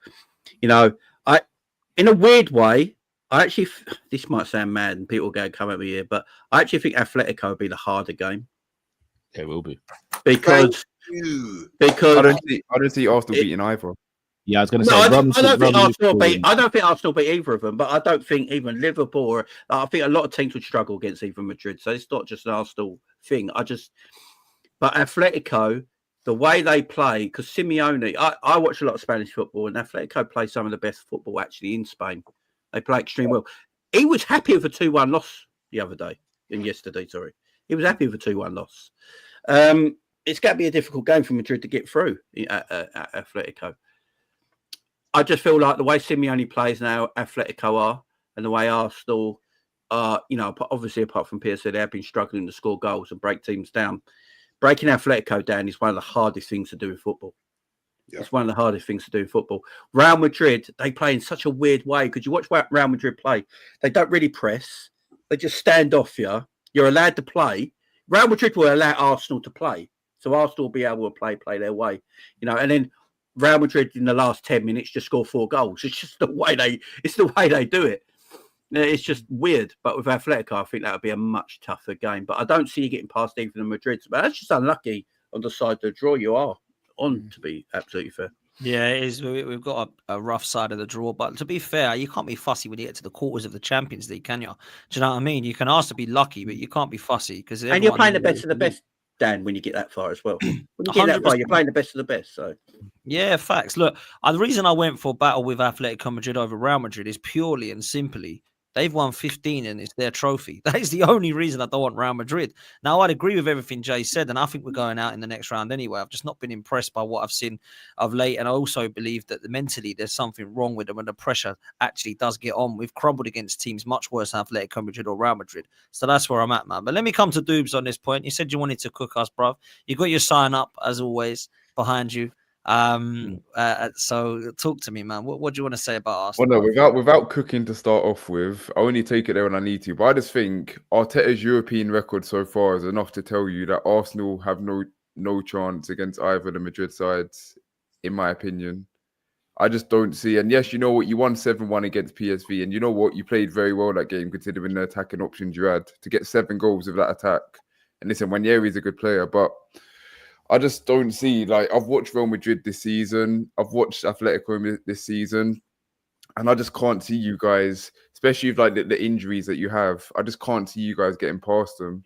In a weird way, this might sound mad and people go come at me here, but I actually think Atletico will be the harder game. It will be because I don't see Arsenal beating either. Yeah, I was going to say. I don't think Arsenal beat either of them, but I don't think even Liverpool. I think a lot of teams would struggle against even Madrid. So it's not just an Arsenal thing. But Atletico, the way they play, because Simeone, I watch a lot of Spanish football, and Atletico play some of the best football actually in Spain. They play extremely well. He was happy with a 2-1 loss yesterday. Sorry, he was happy with a 2-1 loss. It's going to be a difficult game for Madrid to get through at Atletico. I just feel like the way Simeone plays now, Atletico are, and the way Arsenal are, obviously apart from PSV, they have been struggling to score goals and break teams down. Breaking Atletico down is one of the hardest things to do in football. Yeah. It's one of the hardest things to do in football. Real Madrid, they play in such a weird way. Because you watch Real Madrid play, they don't really press. They just stand off you. You're allowed to play. Real Madrid will allow Arsenal to play. So Arsenal will be able to play their way. And then Real Madrid in the last 10 minutes just score 4 goals. It's just the way they do it. It's just weird. But with Atletico, I think that would be a much tougher game. But I don't see you getting past even the Madrid. But that's just unlucky on the side of the draw you are on, to be absolutely fair. Yeah, it is. We've got a rough side of the draw. But to be fair, you can't be fussy when you get to the quarters of the Champions League, can you? Do you know what I mean? You can ask to be lucky, but you can't be fussy. And you're playing the best of the best, Dan, when you get that far as well. When you get that far, you're playing the best of the best. So, yeah, facts. Look, the reason I went for battle with Atletico Madrid over Real Madrid is purely and simply they've won 15 and it's their trophy. That is the only reason I don't want Real Madrid. Now, I'd agree with everything Jay said, and I think we're going out in the next round anyway. I've just not been impressed by what I've seen of late, and I also believe that mentally there's something wrong with them when the pressure actually does get on. We've crumbled against teams much worse than Atletico Madrid or Real Madrid. So that's where I'm at, man. But let me come to Doobs on this point. You said you wanted to cook us, bruv. You got your sign up, as always, behind you. So talk to me, man. What do you want to say about Arsenal? Well, no, without cooking to start off with, I only take it there when I need to. But I just think Arteta's European record so far is enough to tell you that Arsenal have no chance against either of the Madrid sides, in my opinion. I just don't see. And yes, you know what? You won 7-1 against PSV, and you know what? You played very well that game, considering the attacking options you had to get 7 goals with that attack. And listen, Ranieri's a good player, but I just don't see, I've watched Real Madrid this season. I've watched Atletico this season. And I just can't see you guys, especially with the injuries that you have. I just can't see you guys getting past them.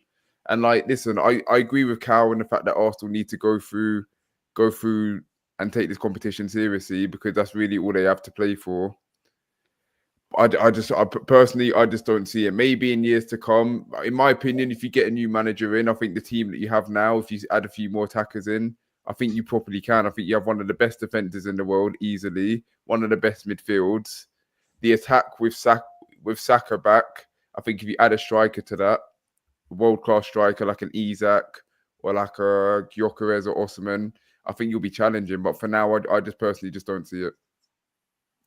And listen, I agree with Cal in the fact that Arsenal need to go through and take this competition seriously, because that's really all they have to play for. I personally don't see it. Maybe in years to come, in my opinion, if you get a new manager in, I think the team that you have now, if you add a few more attackers in, I think you probably can. I think you have one of the best defenders in the world, easily. One of the best midfields. The attack with Saka back, I think if you add a striker to that, a world-class striker like an Isak or like a Gyökeres or Osimhen, I think you'll be challenging. But for now, I just personally just don't see it.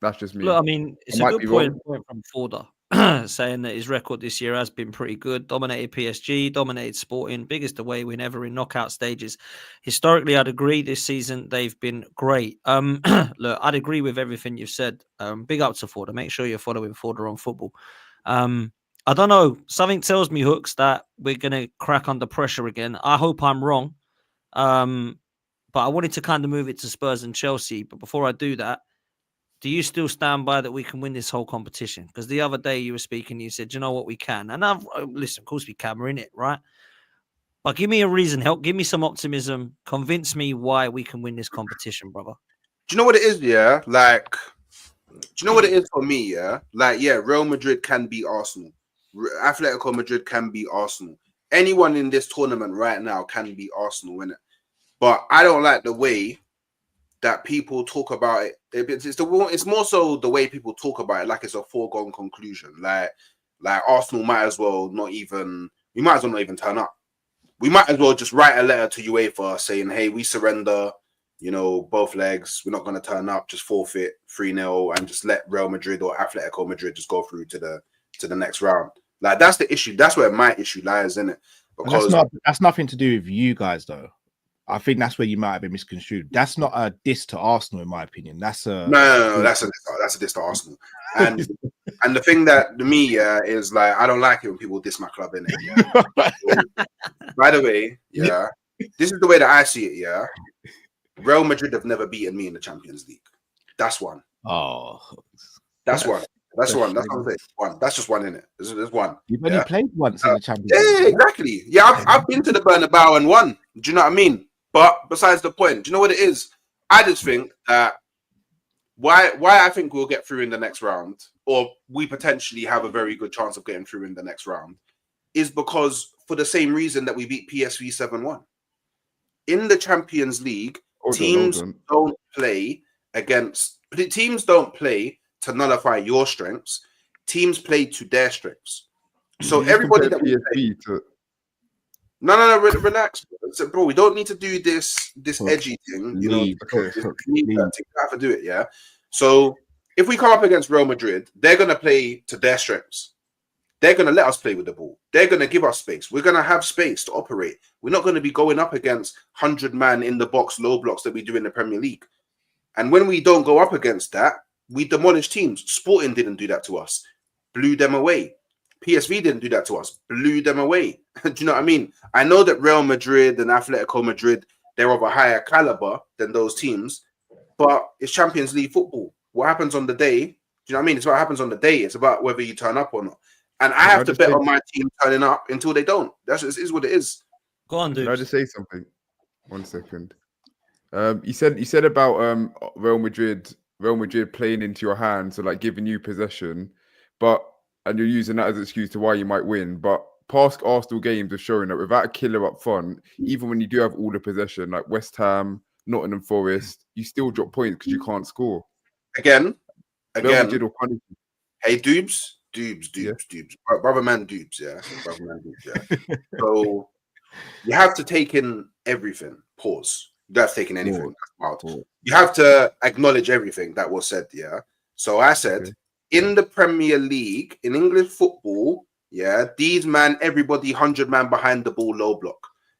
That's just me. Look, I mean, it's a good point from Forder, saying that his record this year has been pretty good. Dominated PSG, dominated Sporting, biggest away win ever in knockout stages. Historically, I'd agree this season they've been great. Look, I'd agree with everything you've said. Big up to Forder. Make sure you're following Forder on football. I don't know. Something tells me, Hooks, that we're going to crack under pressure again. I hope I'm wrong. But I wanted to kind of move it to Spurs and Chelsea. But before I do that, do you still stand by that we can win this whole competition? Because the other day you were speaking, you said, you know what, we can. And listen, of course we can. We're in it, right? But give me a reason. Give me some optimism. Convince me why we can win this competition, brother. Do you know what it is, yeah? Like, do you know what it is for me, yeah? Like, yeah, Real Madrid can beat Arsenal. Atletico Madrid can beat Arsenal. Anyone in this tournament right now can beat Arsenal, innit? But I don't like the way that people talk about it. It's more so the way people talk about it, like it's a foregone conclusion. Like Arsenal might as well not even turn up. We might as well just write a letter to UEFA saying, hey, we surrender, you know, both legs. We're not going to turn up, just forfeit 3-0 and just let Real Madrid or Atletico Madrid just go through to the next round. Like, that's the issue. That's where my issue lies, in it. Because that's nothing to do with you guys, though. I think that's where you might have been misconstrued. That's not a diss to Arsenal, in my opinion. That's a no. That's a diss to Arsenal. And the thing that to me, is like, I don't like it when people diss my club, in it. Yeah. So, by the way, yeah, this is the way that I see it. Yeah, Real Madrid have never beaten me in the Champions League. That's one. Oh, that's one. That's one. That's what I'm saying. One. That's just one in it. There's one. You've only played once in the Champions League. Yeah, exactly. Yeah, I've been to the Bernabeu and won. Do you know what I mean? But besides the point, do you know what it is? I just think that why I think we'll get through in the next round, or we potentially have a very good chance of getting through in the next round, is because for the same reason that we beat PSV 7-1. In the Champions League, teams don't play to nullify your strengths. Teams play to their strengths. So everybody that we play, No, relax, bro. We don't need to do this edgy thing, you know. Because we have to do it, yeah. So if we come up against Real Madrid, they're gonna play to their strengths. They're gonna let us play with the ball. They're gonna give us space. We're gonna have space to operate. We're not gonna be going up against 100-man in the box low blocks that we do in the Premier League. And when we don't go up against that, we demolish teams. Sporting didn't do that to us, blew them away. PSV didn't do that to us, blew them away. Do you know what I mean? I know that Real Madrid and Atletico Madrid, they're of a higher caliber than those teams, but it's Champions League football. What happens on the day, do you know what I mean? It's what happens on the day. It's about whether you turn up or not. And I have to bet on my team turning up until they don't. That's just is what it is. Go on, dude. Can I just say something? 1 second. You said about Real Madrid playing into your hands, so like giving you possession, and you're using that as an excuse to why you might win. But past Arsenal games are showing that without a killer up front, even when you do have all the possession, like West Ham, Nottingham Forest, you still drop points because you can't score. Again. Hey, Doobs. Brother man Doobs, yeah. So you have to take in everything. Pause. You have to take in anything. You have to acknowledge everything that was said, yeah. So I said, in the Premier League, in English football, yeah, everybody 100-man behind the ball, low block.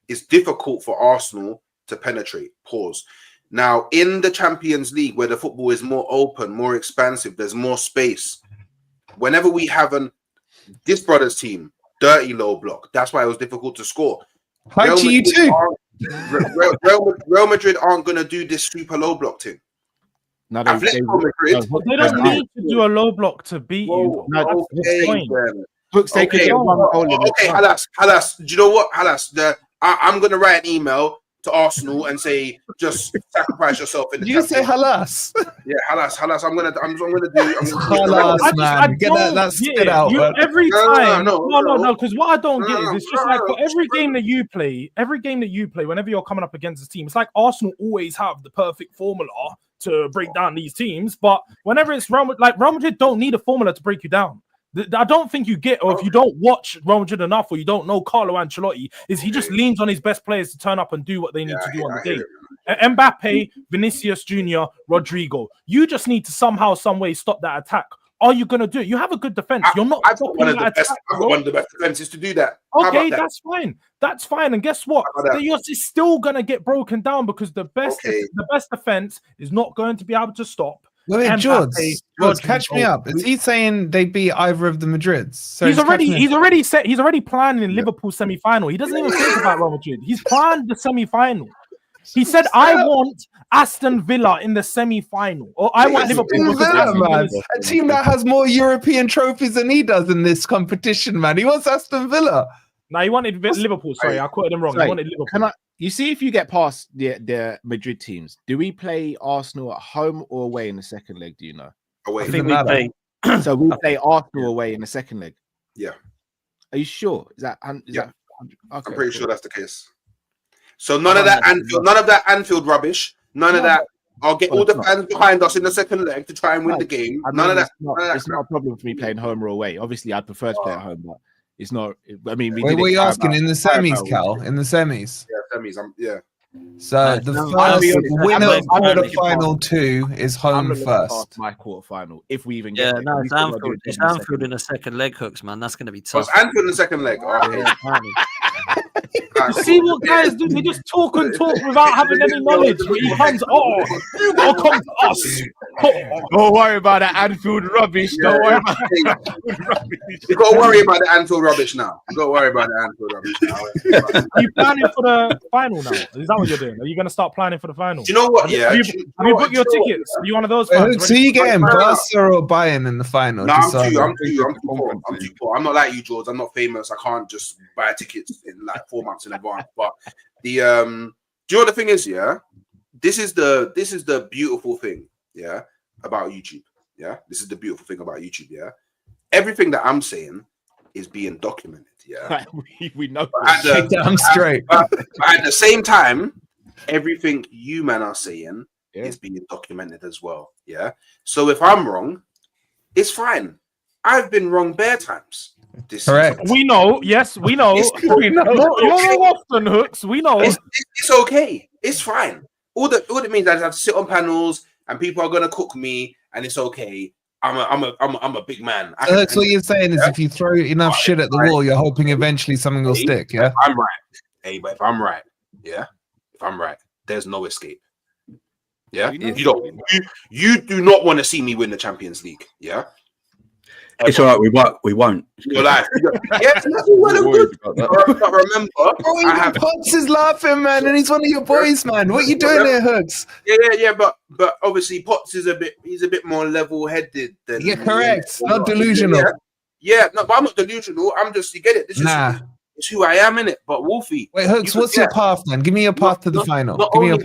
It's difficult for Arsenal to penetrate. Pause. Now, in the Champions League, where the football is more open, more expansive, there's more space. Whenever we have this brother's team, dirty low block, that's why it was difficult to score. Hi to you too. Real Madrid aren't going to do this super low block thing. No, they don't need to do a low block to beat you. No, that's the point. Okay, Halas. Do you know what, Halas? I'm going to write an email to Arsenal and say just sacrifice yourself in the. You say halas. Yeah, halas. I'm gonna do. Halas, man. Get that spit out. Every time. No. Because what I don't get is it's just like for every game that you play, whenever you're coming up against a team, it's like Arsenal always have the perfect formula to break down these teams. But whenever it's Real Madrid don't need a formula to break you down. I don't think you get, or if you don't watch Real Madrid enough, or you don't know Carlo Ancelotti, is he just leans on his best players to turn up and do what they need to do on the day. Mbappe, Vinicius Jr., Rodrigo. You just need to somehow, some way stop that attack. Are you going to do it? You have a good defense. You're not. I've got one of the best defenses to do that. Okay, that's fine. That's fine. And guess what? It's still going to get broken down because the best defense is not going to be able to stop. Wait, George, catch me up. Is he saying they beat either of the Madrids? So he's already planning Liverpool semi-final. He doesn't even think about Real Madrid. He's planned the semi-final. He said, "I want Aston Villa in the semi-final, or I want Liverpool." Man. A team that has more European trophies than he does in this competition, man. He wants Aston Villa. No, he wanted Liverpool. Sorry, I quoted him wrong. He wanted Liverpool. You see, if you get past the Madrid teams, do we play Arsenal at home or away in the second leg? Do you know? Away. I think we play. So we play Arsenal away in the second leg. Yeah. Are you sure? Okay, I'm pretty cool. sure that's the case. So none of that Anfield rubbish. None of that. I'll get all the fans behind us in the second leg to try and win the game. None of that. It's not a problem for me playing home or away. Obviously, I'd prefer to play at home, but it's not. I mean, what are you asking in the semis, Cal? In the semis? Yeah, semis. Yeah. So the first winner of quarterfinal 2 is home first. My quarterfinal, if we even get it. It's Anfield. It's Anfield in the second leg, Hooks, man. That's going to be tough. It's Anfield in the second leg. You see what guys do? They just talk and talk without having any knowledge. But he comes, you gotta come to us. Don't worry about that Anfield rubbish. Don't worry about that Anfield rubbish. You gotta worry about the Anfield rubbish now. You gotta worry about the Anfield rubbish now. Are you planning for the final now? Is that what you're doing? Are you gonna start planning for the final? Do you know what? Have you booked your tickets? Are you one of those fans? So you getting Barca or Bayern in the final? No, I'm too poor. I'm not like you, George. I'm not famous. I can't just buy tickets in like 4 months in advance. But do you know what the thing is? Yeah, this is the beautiful thing. Yeah, about YouTube. Yeah, this is the beautiful thing about YouTube. Yeah, everything that I'm saying is being documented. Yeah, we know. I'm straight. But at the same time, everything you man are saying is being documented as well. Yeah. So if I'm wrong, it's fine. I've been wrong bare times. Correct. We know. Yes, we know. We know. More often, Hooks. We know. It's okay. It's fine. All it means is I have to sit on panels and people are gonna cook me, and it's okay. I'm a big man. That's what you're saying is if you throw enough shit at the wall, you're hoping eventually something will stick. Yeah. I'm right. Hey, but if I'm right, there's no escape. Yeah. You do not want to see me win the Champions League. Yeah. It's all right. We won't. Your life. Yes, well and good. But remember, Pops is laughing, man, and he's one of your boys, man. What you doing there, Hooks? Yeah. But obviously, Potts is a bit more level-headed than. Yeah, correct. Not delusional. Yeah, no, but I'm not delusional. I'm just, you get it. This is it's who I am, in it. But Wolfie, wait, Hooks, what's your path, man? Give me your path to the final. Not only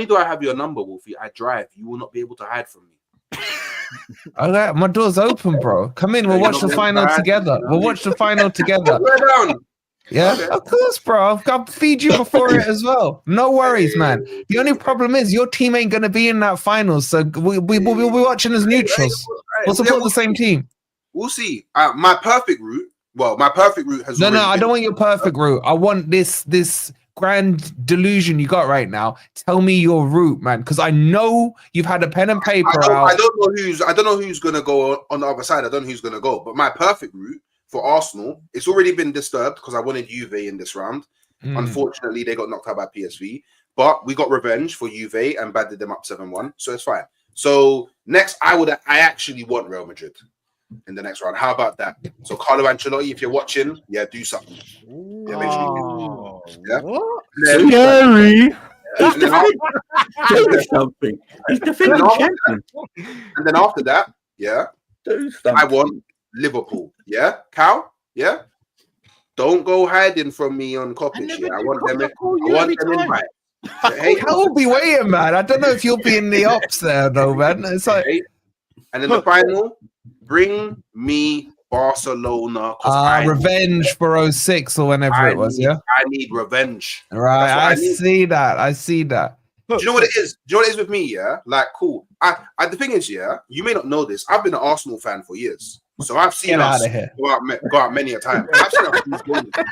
do I have your number, Wolfie, I drive. You will not be able to hide from me. All right, my door's open, bro. Come in. We'll watch the final together. Yeah, okay. Of course, bro. I'll feed you before it as well. No worries, man. The only problem is your team ain't gonna be in that final, so we'll be watching as neutrals. We'll support the same team. We'll see. My perfect route. Well, my perfect route has. No. I don't want your perfect route. I want this grand delusion you got right now. Tell me your route, man, because I know you've had a pen and paper out. I don't know who's gonna go on the other side. I don't know who's gonna go. But my perfect route for Arsenal, it's already been disturbed because I wanted Juve in this round. Unfortunately, they got knocked out by PSV. But we got revenge for Juve and battered them up 7-1, so it's fine. So next, I actually want Real Madrid in the next round. How about that? So Carlo Ancelotti, if you're watching, do something. Yeah, make sure Scary. Do something. He's defending champion. And then after that, I want Liverpool. Yeah, Cal. Yeah. Don't go hiding from me on Coppage. I want them. I want them in my. Hey, I'll be waiting, man. I don't know if you'll be in the ops there, though, man. It's like, and in the final, bring me Barcelona. Revenge for 06 or whenever it was. Yeah, I need revenge. Right, I see that. I see that. Do you know what it is? Do you know what it is with me? Yeah, like cool. The thing is, yeah, you may not know this. I've been an Arsenal fan for years, so I've seen us go out many a time. I've seen us lose games. You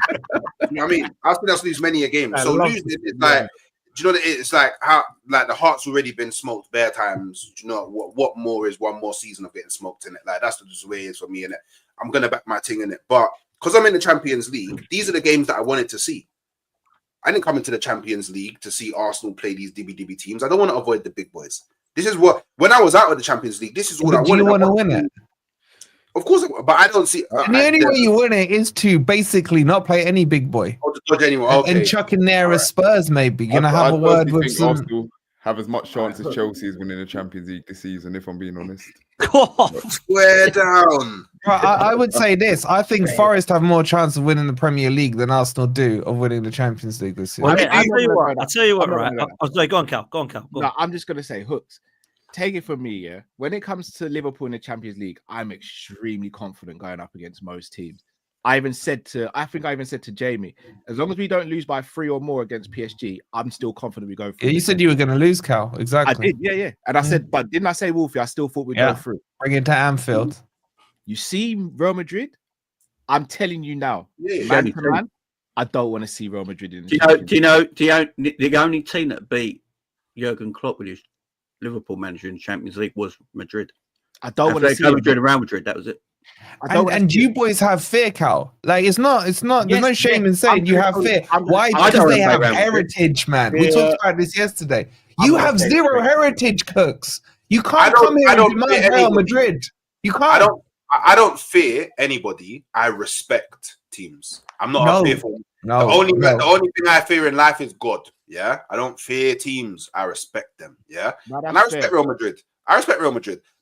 know what I mean? I've seen us lose many a game. So losing is like, do you know what it is? It's like how like the heart's already been smoked bare times. Do you know what more is one more season of getting smoked in it? Like that's just the way it is for me in it. I'm gonna back my thing in it, but because I'm in the Champions League, these are the games that I wanted to see. I didn't come into the Champions League to see Arsenal play these DB teams. I don't want to avoid the big boys. This is what, when I was out of the Champions League, this is what I wanted. Do you want to win it? Of course, but I don't see. And the only way you win it is to basically not play any big boy. Or to dodge anyone. Okay. And chuck in there as Spurs, maybe. You're going to have a word with some. Arsenal have as much chance as Chelsea is winning the Champions League this season, if I'm being honest. Swear down. I would say this. I think Forest have more chance of winning the Premier League than Arsenal do of winning the Champions League this year. Well, I'll tell you what, right? Go on, Cal. Go on. No, I'm just going to say, Hooks, take it from me, yeah? When it comes to Liverpool in the Champions League, I'm extremely confident going up against most teams. I think I even said to Jamie, as long as we don't lose by 3 or more against PSG, I'm still confident we go through. Yeah, you said you were going to lose, Cal. Exactly. I did, yeah. And I said, but didn't I say, Wolfie, I still thought we'd go through. Bring it to Anfield. You see Real Madrid? I'm telling you now, man, I don't want to see Real Madrid in the the only team that beat Jurgen Klopp with his Liverpool manager in the Champions League was Madrid. I don't want to see Madrid around Madrid. That was it. And you boys have fear, Cal. Like it's not. There's no shame in saying you have fear. Why? Because they have heritage, man. We talked about this yesterday. You have zero heritage, Cooks. You can't come here and demand Real Madrid. You can't. I don't fear anybody. I respect teams. I'm not fearful. No, the only thing I fear in life is God. Yeah, I don't fear teams. I respect them. Yeah, and I respect Real Madrid.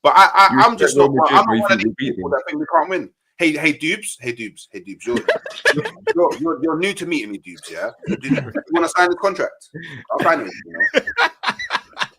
But I'm just not. I'm not one of these people that think we can't win. Hey, Dubes. You're new to meeting me, Dubes. Yeah, you want to sign the contract? I'll sign it.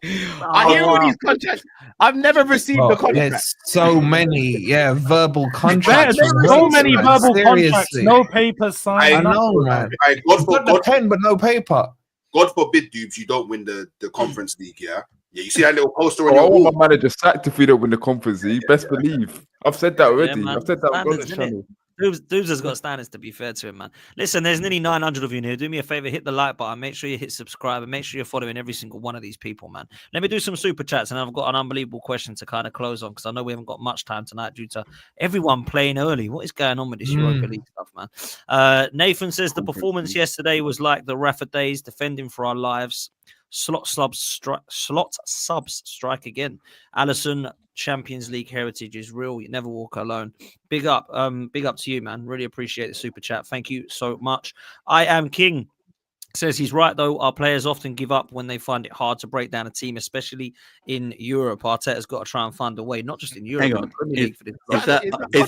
You know? I hear all these contracts. I've never received a contract. There's so many, verbal contracts. There's so many verbal contracts, no papers signed. I know, man. You've got the pen, but no paper. God forbid, Dubes, you don't win the Conference League, yeah? Yeah, you see that little poster on your wall? I want my manager sacked if we don't win the Conference League. Best believe. I've said that already. I've said that on this channel. Dubes has got standards, to be fair to him, man. Listen, there's nearly 900 of you in here. Do me a favor, hit the like button. Make sure you hit subscribe and make sure you're following every single one of these people, man. Let me do some super chats, and I've got an unbelievable question to kind of close on because I know we haven't got much time tonight due to everyone playing early. What is going on with this Europa League stuff, man? Nathan says the performance yesterday was like the Rafa days, defending for our lives. Slot subs strike again. Allison, Champions League heritage is real. You never walk alone. Big up to you, man. Really appreciate the super chat. Thank you so much. I am King. Says he's right, though. Our players often give up when they find it hard to break down a team, especially in Europe. Arteta's got to try and find a way, not just in Europe. Hang on. Is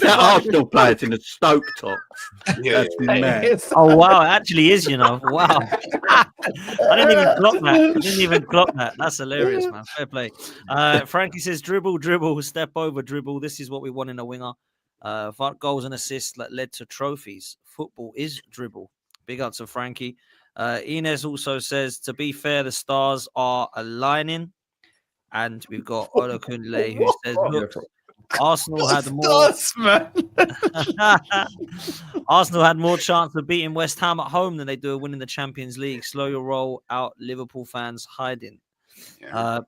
that Arsenal players in the Stoke top? Yeah. Oh, wow. It actually is, you know. Wow. I didn't even clock that. That's hilarious, man. Fair play. Frankie says, dribble, step over, dribble. This is what we want in a winger. 5 goals and assists that led to trophies. Football is dribble. Big up to Frankie. Inez also says, to be fair, the stars are aligning. And we've got Olokunle who says, look, Arsenal had Arsenal had more chance of beating West Ham at home than they do of winning the Champions League. Slow your roll out, Liverpool fans hiding.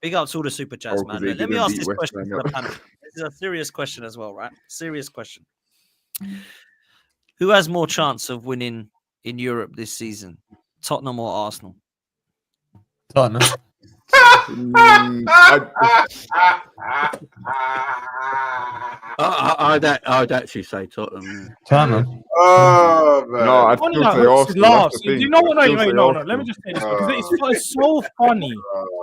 Big up to all the super chats, man. Let me ask this question to the panel. This is a serious question as well, right? Serious question. Who has more chance of winning in Europe this season? Tottenham or Arsenal? Tottenham. I'd actually say Tottenham. Tottenham. Oh, man. No, I'd still say Arsenal. Do you know what? No. Let me just say this because it's so funny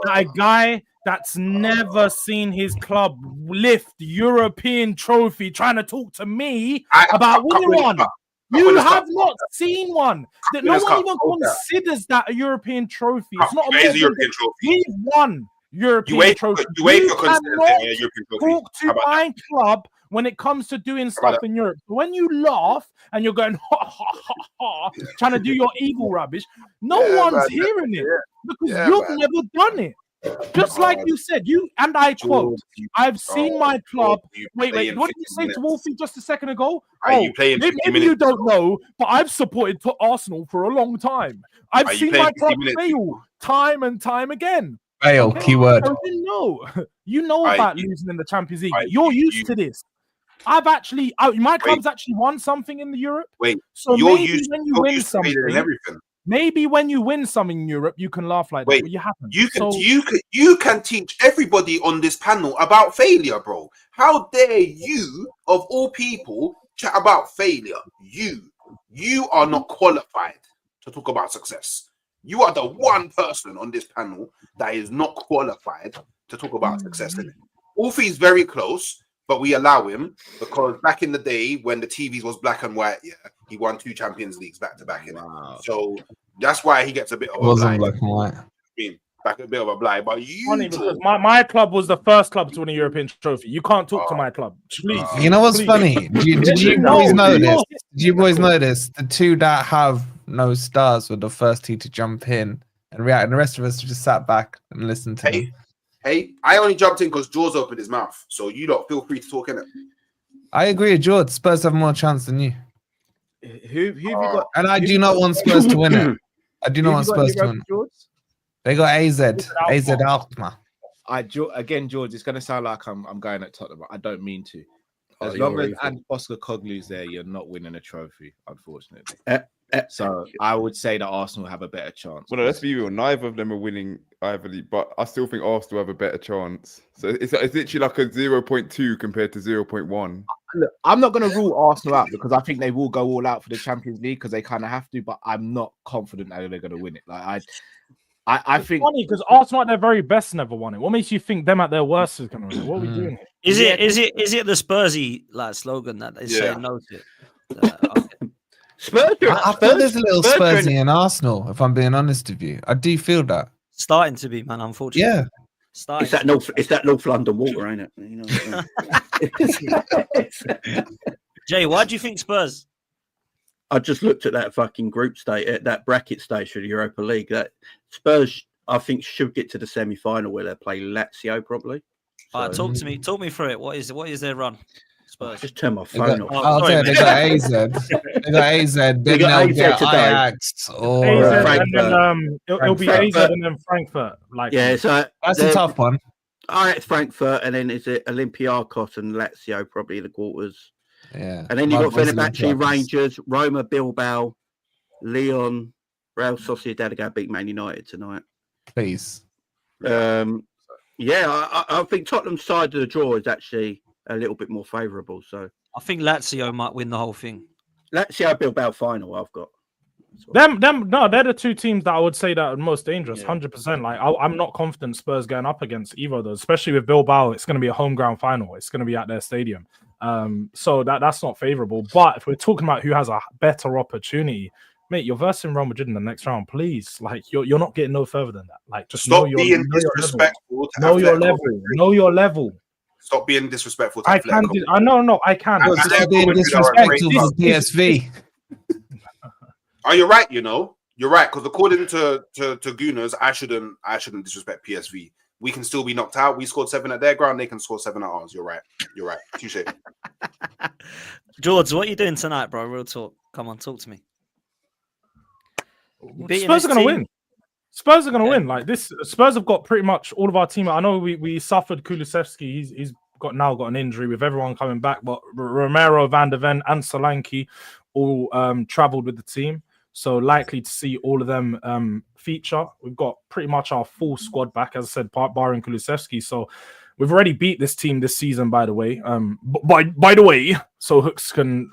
that a guy that's never seen his club lift European trophy trying to talk to me about winning one. You have not seen one. That no one even considers that a European trophy. It's not a European trophy. We've won European trophy. You cannot talk to my club when it comes to doing stuff in Europe. When you laugh and you're going ha ha ha ha, trying to do your evil rubbish, no one's hearing it because you've never done it. Just like you said, you and I quote, I've seen my club. Wait, what did you say to Wolfie just a second ago? Maybe you don't know, but I've supported Arsenal for a long time. I've seen my club fail time and time again. Fail, keyword. You know about losing in the Champions League. You're used to this. My club's actually won something in the Europe. So maybe when you win something, maybe when you win something in Europe, you can laugh like that. But you haven't. You can teach everybody on this panel about failure, bro. How dare you, of all people, chat about failure? You are not qualified to talk about success. You are the one person on this panel that is not qualified to talk about success. Wolfie's very close, but we allow him because back in the day when the TVs was black and white, he won 2 Champions Leagues back to back in it. So that's why he gets a bit of a blind. Black and white. Back a bit of a blind. But funny because my club was the first club to win a European trophy. You can't talk to my club, please. You know what's funny? Did you boys notice? Did you boys notice the 2 that have no stars were the first 2 to jump in and react, and the rest of us just sat back and listened to them. Hey, I only jumped in because Jaws opened his mouth, so you lot feel free to talk in it. I agree with George. Spurs have more chance than you. Who have you got? And I do not want Spurs to win it. I do not want Spurs to win it. They got AZ Alkmaar. Again, George, it's going to sound like I'm going at Tottenham. I don't mean to. As long as Oscar Coglu's there, you're not winning a trophy, unfortunately. So I would say that Arsenal have a better chance. Well, no, let's be real. Neither of them are winning either league, but I still think Arsenal have a better chance. So it's literally like a 0.2 compared to 0.1. Look, I'm not going to rule Arsenal out because I think they will go all out for the Champions League because they kind of have to, but I'm not confident that they're going to win it. Like I think funny because Arsenal at their very best never won it. What makes you think them at their worst is going to win it? What are we doing here? Is it the Spursy slogan that they say no to it? I feel there's a little Spursy in Arsenal, if I'm being honest with you. I do feel that. Starting to be, man, unfortunately. Yeah. It's that North London water, ain't it? You know. Jay, why do you think Spurs? I just looked at that fucking group state, at that bracket stage for the Europa League. That Spurs, I think, should get to the semi-final where they play Lazio probably. All right, talk me through it. What is their run? Spurs. Just turn my phone off. I'll tell you, they got AZ. They got AZ. Then they'll get Ajax or and then, it'll be AZ and then Frankfurt. So that's a tough one. All right, Frankfurt, and then is it Olympiacos and Lazio probably in the quarters. Yeah, and then you've got Fenerbahce, Rangers, Roma, Bilbao, Lyon, Real Sociedad to go beat Man United tonight. Please. I think Tottenham's side of the draw is actually a little bit more favourable. So I think Lazio might win the whole thing. Lazio Bilbao final. I've got them. No, they're the 2 teams that I would say that are most dangerous. 100%. Like I'm not confident Spurs going up against either of those, especially with Bilbao. It's going to be a home ground final. It's going to be at their stadium. So that's not favourable. But if we're talking about who has a better opportunity, mate, you're versing Real Madrid in the next round. Please, like you're not getting no further than that. Like just stop being disrespectful. Know your level. Know your level. Stop being disrespectful. I can. I can. Stop being disrespectful to PSV. Oh, you're right. You're right because according to Gooners, I shouldn't disrespect PSV. We can still be knocked out. We scored 7 at their ground. They can score 7 at ours. You're right. Touche. George, what are you doing tonight, bro? Real talk. Come on, talk to me. Spurs are going to win. Spurs are going to win. Like this, Spurs have got pretty much all of our team. I know we suffered Kulusevski. He's got an injury with everyone coming back, but Romero, Van der Ven, and Solanke all travelled with the team. So likely to see all of them feature. We've got pretty much our full squad back, as I said, barring Kulusevski. So we've already beat this team this season, by the way. By the way, so Hooks can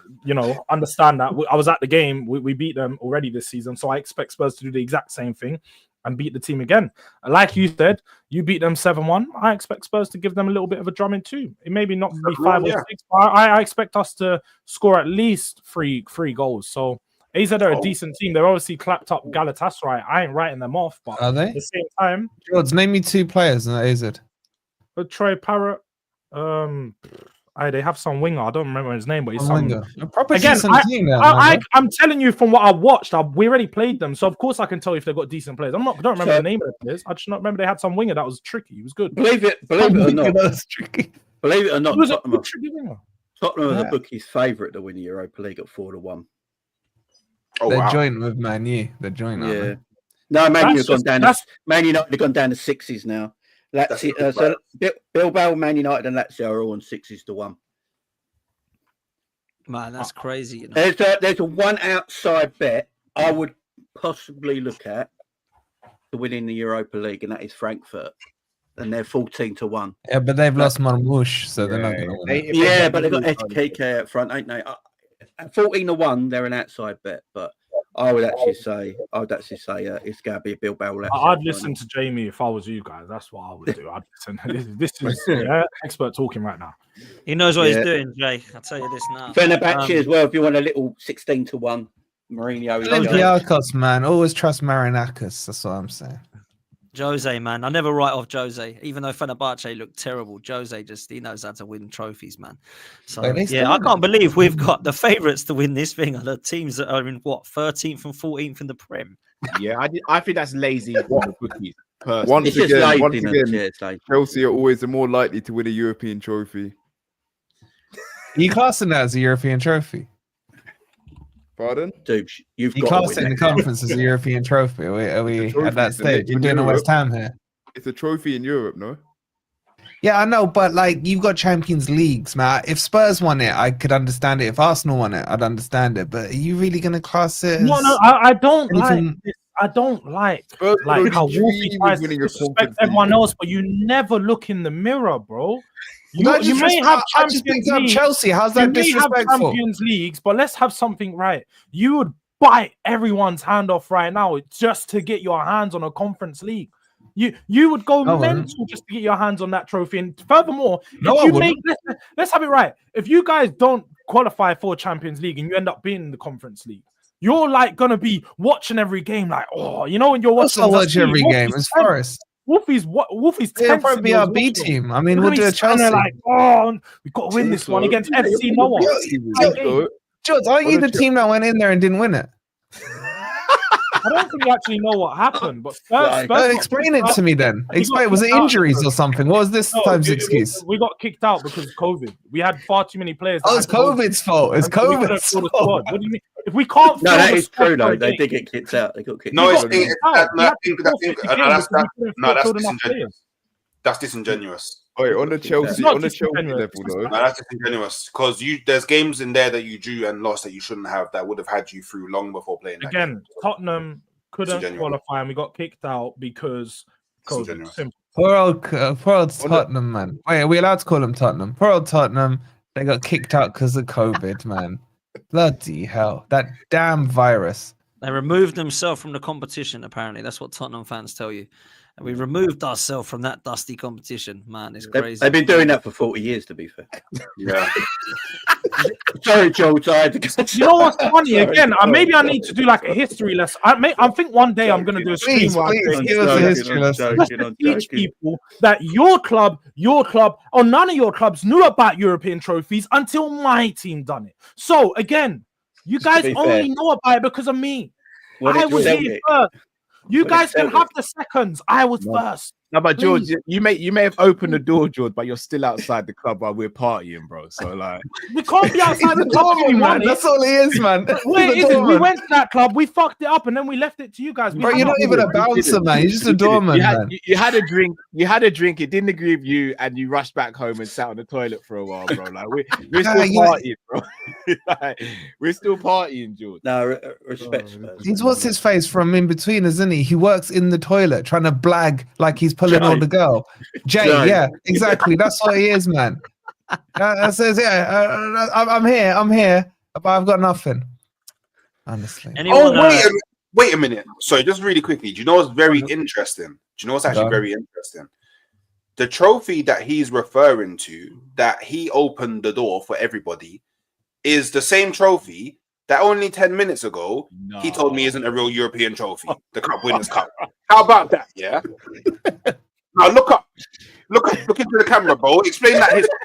understand that. I was at the game. We beat them already this season, so I expect Spurs to do the exact same thing. and beat the team again. Like you said, you beat them 7-1. I expect Spurs to give them a little bit of a drumming too. It maybe not be 5 or 6, but I expect us to score at least three goals. So AZ are a decent team. They're obviously clapped up Galatasaray. I ain't writing them off, but are they? at the same time, George, name me 2 players in AZ. Troy Parrott. They have some winger. I don't remember his name, but he's A proper again. decent team there, I'm telling you from what I watched. We already played them, so of course I can tell you if they've got decent players. I don't remember the name of the players. I just not remember they had some winger that was tricky. He was good. Believe it or not, Tottenham are the bookies' favourite to win the Europa League at 4-1. Oh, They're wow. joint with Man U. They're joint. Yeah. No, Man United have gone down to 6s now. Lazio, so Bilbao, Man United, and Lazio are all on 6-1. Man, that's crazy. You know? There's a one outside bet I would possibly look at to winning the Europa League, and that is Frankfurt, and they're 14-1. Yeah, but they've lost Marmoush, so they're not going to win. Yeah, but they've got SKK up front, ain't they? 14-1, they're an outside bet, but I would actually say it's going to be a Bilbao. I'd listen to Jamie if I was you guys. That's what I would do. I'd listen. This is expert talking right now. He knows what he's doing, Jay. I'll tell you this now. Fenerbahce as well. If you want a little 16-1, Mourinho. Olympiacos, man. Always trust Marinakis. That's what I'm saying. Jose, man. I never write off Jose. Even though Fenerbahce looked terrible, Jose he knows how to win trophies, man. So, I can't believe we've got the favourites to win this thing are the teams that are in, 13th and 14th in the Prem. Yeah, I think that's lazy. Bookies. Once again, Chelsea are always the more likely to win a European trophy. Are you classing that as a European trophy? Pardon? Dude, you've you got classing the conference as a European trophy. Are we at that stage? We're doing a West Ham here. It's a trophy in Europe, no? Yeah, I know, but like you've got Champions Leagues, man. If Spurs won it, I could understand it. If Arsenal won it, I'd understand it. But are you really going to class it? No, I don't like how Wolfie tries to disrespect everyone else, but you never look in the mirror, bro. You may have Champions League. Chelsea. How's that disrespectful? Have Champions Leagues, but let's have something right. You would bite everyone's hand off right now just to get your hands on a Conference League. You would go mental just to get your hands on that trophy. And furthermore, let's have it right. If you guys don't qualify for Champions League and you end up being in the Conference League, you're like gonna be watching every game, like, when you're watching. I'll watch every game. It's Forest. Wolfie's It'll probably be our B team. I mean, we'll do a Chelsea. Like, we've got to win this one against FC Noah. George, aren't you the team that went in there and didn't win it? I don't think you actually know what happened, but explain it to me then. Explain. Was it injuries or something? What was this time's excuse? We got kicked out because of COVID. We had far too many players. Oh, it's COVID's fault. It's COVID's fault. What do you mean? If we can't, no, that is true though. They did get kicked out. They got kicked out. That's disingenuous. Wait, on the Chelsea level, though. No, that's disingenuous because there's games in there that you drew and lost that you shouldn't have that would have had you through long before playing. Again, Tottenham couldn't qualify and we got kicked out because COVID. Poor old Tottenham, man. Wait, are we allowed to call them Tottenham? Poor old Tottenham. They got kicked out because of COVID, man. Bloody hell. That damn virus. They removed themselves from the competition, apparently. That's what Tottenham fans tell you. And we removed ourselves from that dusty competition. Man, it's crazy. They've been doing that for 40 years, to be fair. Yeah. Sorry, George. You know what's funny? Again, maybe I need to do like a history lesson. I think one day I'm going to do a stream where I give us a history lesson. To teach people that your club, or none of your clubs knew about European trophies until my team done it. So again, you guys only know about it because of me. I was here first. You guys can have the seconds. I was first. No, but George, you may have opened the door, George, but you're still outside the club while we're partying, bro. So like, we can't be outside the club, man. That's all he is, man. We went to that club, we fucked it up, and then we left it to you guys. Bro, you're not even a bouncer, man. You're just a doorman, man. You had a drink. You had a drink. It didn't agree with you, and you rushed back home and sat on the toilet for a while, bro. Like we're still partying, bro. Like, we're still partying, George. No, respect. He's what's his face from in between, isn't he? He works in the toilet trying to blag like he's pulling all the girl. Jay, yeah, exactly. That's what he is, man. That says, I'm here, but I've got nothing. Honestly. Wait Wait a minute. Sorry, just really quickly. Do you know what's very interesting? Do you know what's actually very interesting? The trophy that he's referring to, that he opened the door for everybody, is the same trophy that only 10 minutes ago he told me isn't a real European trophy, the Cup Winners' Cup. How about that? Yeah. Now look up. Look into the camera, bro. Explain that history.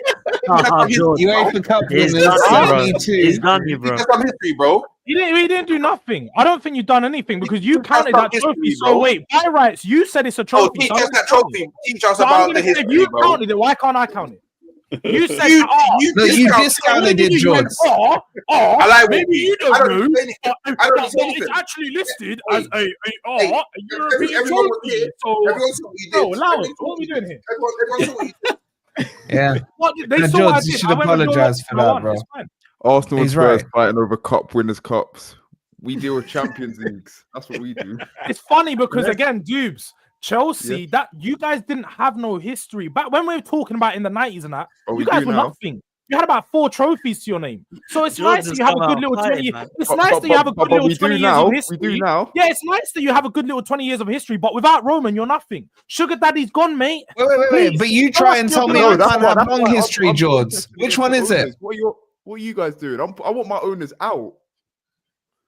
UEFA Cup He's winners, done you, bro. 72. He's done you, bro. That's some history, bro. We didn't do nothing. I don't think you've done anything because you counted that trophy. history, So bro. wait, by rights, you said it's a Oh, trophy. teach so us that trophy. Teach us So I'm about gonna the say, if history, you bro. counted it, why can't I count it? You said, You discounted it, George. I like maybe you I don't don't know. explain it. I don't explain It's it. actually listed Hey, as a European everyone was trophy. here. So, Everyone saw what you did. no, allow it. Everyone saw What are we doing here? Everyone saw what you did. Yeah. What they Now, saw George, what I you did. should I went with your apologize for option. I that, won. bro. It's fine. Arsenal and He's Spurs right. fighting over Cup Winners' Cups. We deal with Champions Leagues. That's what we do. It's funny because again, Dubes, Chelsea, that you guys didn't have no history. Back when we were talking about in the 90s and that, Oh, you we guys do were now. nothing. You had about 4 trophies to your name. So it's George nice that has you have a come good out little 20 fighting, man. It's nice that you have a good little we 20 do years now. of We history. do now. Yeah, it's nice that you have a good little 20 years of history, but without Roman, you're nothing. Sugar Daddy's gone, mate. Wait. Please, But you show try us and your tell good me I ones. can't have long history, George. Which one is it? What are you guys doing? I want my owners out.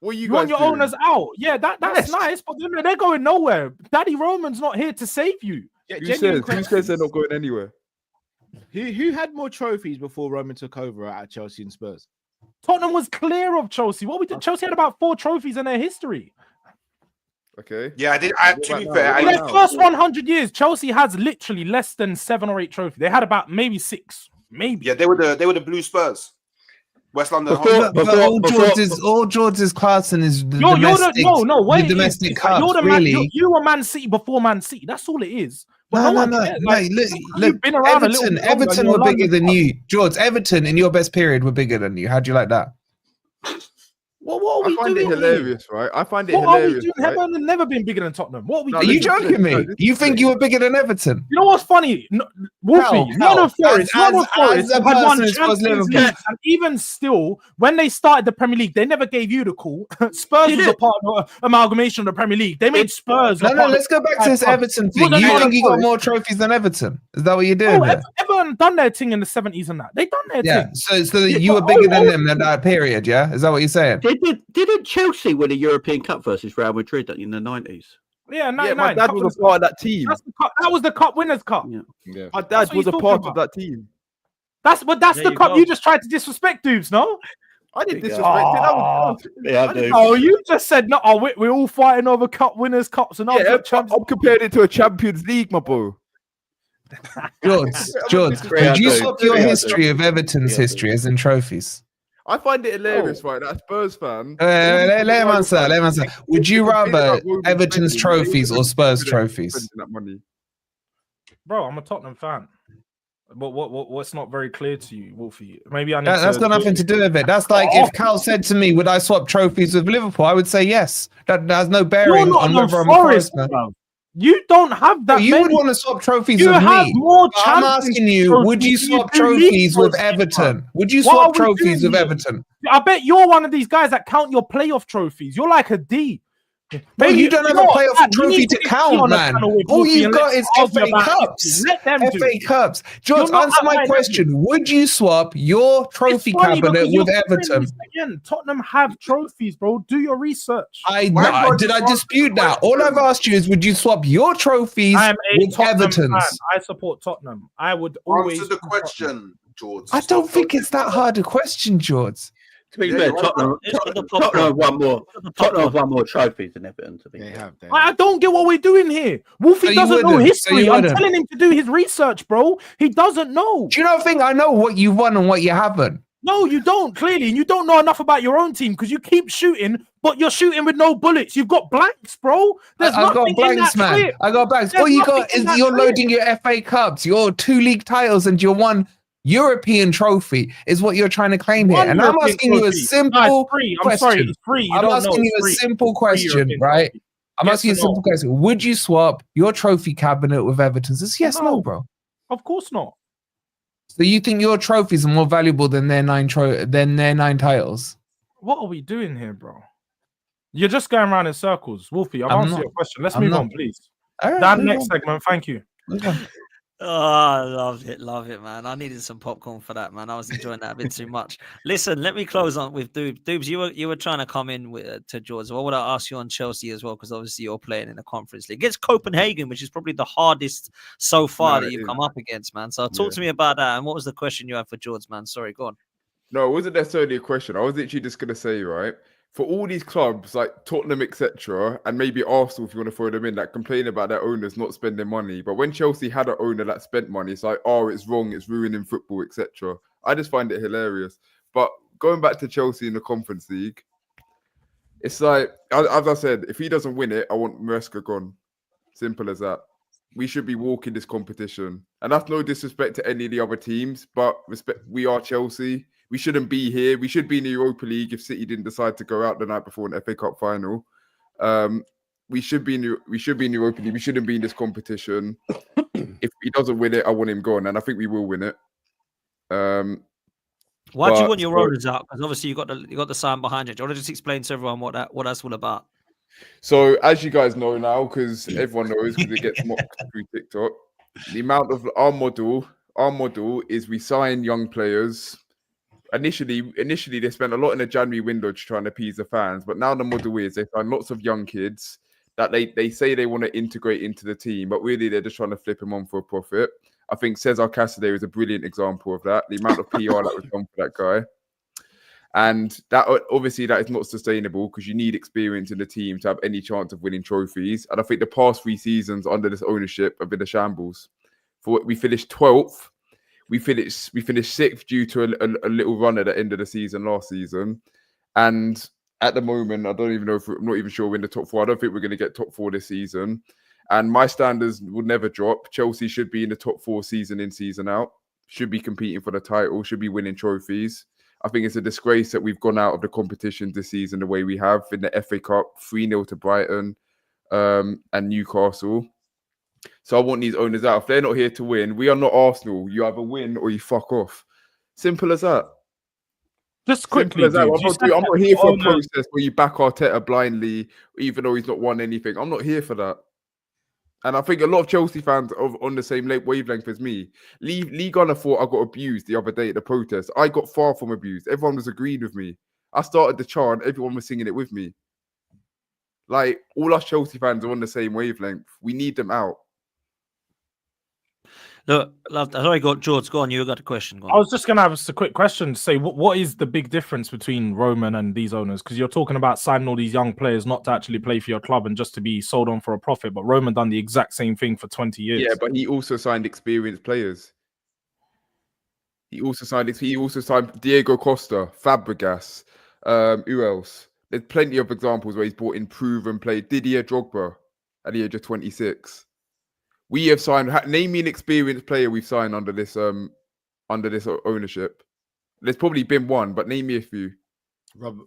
What are you You guys want your doing? owners out. Yeah, that's Yes. nice, but they're going nowhere. Daddy Roman's not here to save you. Who says they're not going anywhere? Who had more trophies before Roman took over at Chelsea and Spurs? Tottenham was clear of Chelsea. What we did, Chelsea had about 4 trophies in their history. Okay. Yeah, I did. To be about fair, now? In I their first 100 years, Chelsea has literally less than 7 or 8 trophies. They had about maybe 6, maybe. yeah, they were the Blue Spurs, West London. But all George's classing is the You're domestic, the domestic like, cups, you're really. you were Man City before Man City. That's all it is. But No. cares. Like, Look, you've been around a little Everton, bit longer, Everton you're were bigger London than you. George, Everton in your best period were bigger than you. How do you like that? What are we I find doing it hilarious, right? I find it What are we hilarious. doing? Right? Everton have never been bigger than Tottenham. What are we No, Are doing? you joking me? listen, You think you were bigger than Everton? You know what's funny? No, Wolfie, How? Nottingham Forest As a had won person who supports Champions Liverpool. League, and even still, when they started the Premier League, they never gave you the call. Spurs was a part of the amalgamation of the Premier League. They made Spurs. No, let's go back to this Everton thing. Well, You no, think you got Forest. more trophies than Everton? Is that what you're doing? Oh, there? Everton done their thing in the 70s and that. They done their Yeah. thing. So you were bigger than them in that period, yeah? Is that what you're saying? Didn't Chelsea win a European Cup versus Real Madrid in the 90s? Yeah, 99. Yeah, my dad was a part of that team. That was the Cup Winners' Cup. Yeah. My dad was a part of that team. That's There the you cup go. you just tried to disrespect, dudes. No. I didn't disrespect it. That was Yeah, I do. Oh, you just said no. Oh, we're all fighting over Cup Winners' Cups and yeah. Champions. I'm comparing it to a Champions League, my bro. George, would you swap your history of Everton's history as in trophies? I find it hilarious, right? That Spurs fan. Let him answer. Would you rather Everton's trophies or Spurs trophies? That money. Bro, I'm a Tottenham fan. But what's not very clear to you, Wolfie? Maybe I need That's got nothing to do with it. That's like if Cal said to me, "Would I swap trophies with Liverpool?" I would say yes. That has no bearing on whether I'm a Forest man. You don't have that. You would want to swap trophies You with have me. more But I'm asking you, trophies would you than swap do league trophies with trophies, Everton? bro. Would you What swap are we trophies doing with here? Everton? I bet you're one of these guys that count your playoff trophies. You're like a D. But you don't have a playoff trophy to count, man. All you've got is FA Cups. FA Cups. George, answer my question. Would you swap your trophy cabinet with Everton? Again, Tottenham have trophies, bro. Do your research. Did I dispute that? All I've asked you is, would you swap your trophies I am a with Tottenham Everton's? fan. I support Tottenham. I would always Answer the question, George. I don't think it's that hard a question, George. To be fair, Tottenham have won more trophies than Everton. To be fair. I don't get what we're doing here. Wolfie doesn't know history. I'm telling him to do his research, bro. He doesn't know. Do you not think I know what you've won and what you haven't? No, you don't, clearly. And you don't know enough about your own team because you keep shooting, but you're shooting with no bullets. You've got blanks, bro. I've got blanks, man. I got blanks. All you got is you're loading your FA Cups, your 2 league titles, and your 1 European trophy is what you're trying to claim here. And I'm asking you a simple question. I'm sorry, it's free. I'm asking you a simple question, right? I'm asking you a simple question. Would you swap your trophy cabinet with Everton's? It's yes, no, bro. Of course not. So you think your trophies are more valuable than their 9 titles? What are we doing here, bro? You're just going around in circles, Wolfie. I've answered your question. Let's move on, please. That next segment. Thank you. Oh, I love it, man. I needed some popcorn for that, man. I was enjoying that a bit too much. Listen, let me close on with Doobs. Doobs, you were trying to come in with to George. What would I ask you on Chelsea as well? Because obviously you're playing in the Conference League against Copenhagen, which is probably the hardest so far that you've come up against, man. So talk to me about that. And what was the question you had for George, man? Sorry, go on. No, it wasn't necessarily a question. I was literally just gonna say, right, for all these clubs like Tottenham, etc., and maybe Arsenal, if you want to throw them in, that complain about their owners not spending money. But when Chelsea had an owner that spent money, it's like, oh, it's wrong, it's ruining football, etc. I just find it hilarious. But going back to Chelsea in the Conference League, it's like, as I said, if he doesn't win it, I want Maresca gone. Simple as that. We should be walking this competition. And that's no disrespect to any of the other teams, but we are Chelsea. We shouldn't be here. We should be in the Europa League if City didn't decide to go out the night before an FA Cup final. We should be in the Europa League. We shouldn't be in this competition. If he doesn't win it, I want him gone, and I think we will win it. Why do you want your owners out? Because obviously you got the sign behind it. Do you want to just explain to everyone what that's all about? So as you guys know now, because everyone knows because it gets mocked through TikTok, the amount of our model is we sign young players. Initially, they spent a lot in the January window trying to appease the fans, but now the model is they find lots of young kids that they say they want to integrate into the team, but really they're just trying to flip them on for a profit. I think Cesar Casadei is a brilliant example of that. The amount of PR that was done for that guy, and that obviously that is not sustainable because you need experience in the team to have any chance of winning trophies. And I think the past 3 seasons under this ownership have been a shambles. We finished 12th. We finished 6th due to a little run at the end of the season last season. And at the moment, I don't even know I'm not even sure we're in the top 4. I don't think we're going to get top 4 this season. And my standards will never drop. Chelsea should be in the top 4 season in, season out. Should be competing for the title. Should be winning trophies. I think it's a disgrace that we've gone out of the competition this season the way we have in the FA Cup, 3-0 to Brighton and Newcastle. So I want these owners out. If they're not here to win, we are not Arsenal. You either win or you fuck off. Simple as that. Just quickly, I'm not here for a process where you back Arteta blindly, even though he's not won anything. I'm not here for that. And I think a lot of Chelsea fans are on the same wavelength as me. Lee Gunner thought I got abused the other day at the protest. I got far from abused. Everyone was agreeing with me. I started the chant. Everyone was singing it with me. Like, all us Chelsea fans are on the same wavelength. We need them out. Look, sorry, George, go on. You got a question. Go on. I was just going to have a quick question to say, what is the big difference between Roman and these owners? Because you're talking about signing all these young players not to actually play for your club and just to be sold on for a profit. But Roman done the exact same thing for 20 years. Yeah, but he also signed experienced players. He also signed Diego Costa, Fabregas. Who else? There's plenty of examples where he's brought in proven players. Didier Drogba at the age of 26. We have signed. Name me an experienced player we've signed under this ownership. There's probably been one, but name me a few.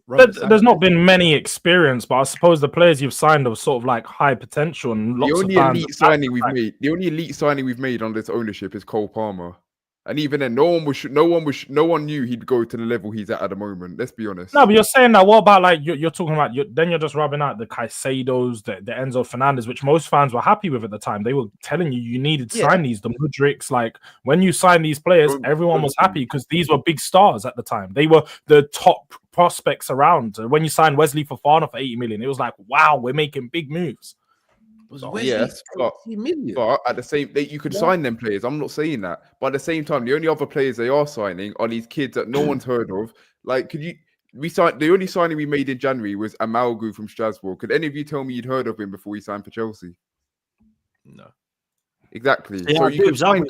There's not been many experience, but I suppose the players you've signed are sort of like high potential and lots of fans. The only elite signing we've made under this ownership is Cole Palmer. And even then, no one knew he'd go to the level he's at the moment. Let's be honest. No, but you're saying that. What about like you're talking about? Then you're just rubbing out the Caicedos, the Enzo Fernandez, which most fans were happy with at the time. They were telling you needed to sign these. The Mudriks, like when you sign these players, everyone was happy because these were big stars at the time. They were the top prospects around. When you signed Wesley Fofana for 80 million, it was like, wow, we're making big moves. Yes, but at the same, you could sign them players. I'm not saying that, but at the same time, the only other players they are signing are these kids that no one's heard of. Like, the only signing we made in January was Amalgu from Strasbourg. Could any of you tell me you'd heard of him before he signed for Chelsea? No. Exactly. Yeah, so you could sign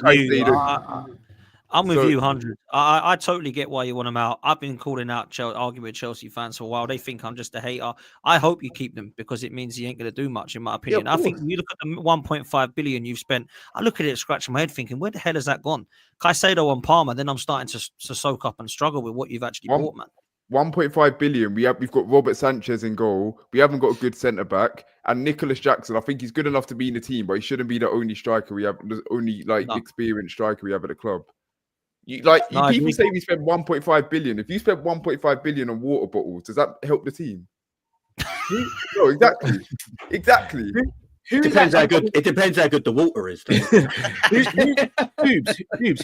I'm with you, 100. I totally get why you want them out. I've been calling out arguing with Chelsea fans for a while. They think I'm just a hater. I hope you keep them because it means he ain't going to do much, in my opinion. I think you look at the 1.5 billion you've spent. I look at it, scratching my head, thinking, where the hell has that gone? Caicedo and Palmer. Then I'm starting to soak up and struggle with what you've actually bought, man. 1.5 billion. We've got Robert Sanchez in goal. We haven't got a good centre back, and Nicholas Jackson. I think he's good enough to be in the team, but he shouldn't be the only striker we have. The only experienced striker we have at the club. People say we spent 1.5 billion. If you spent 1.5 billion on water bottles, does that help the team? No, exactly. Who Depends how good. It depends how good the water is.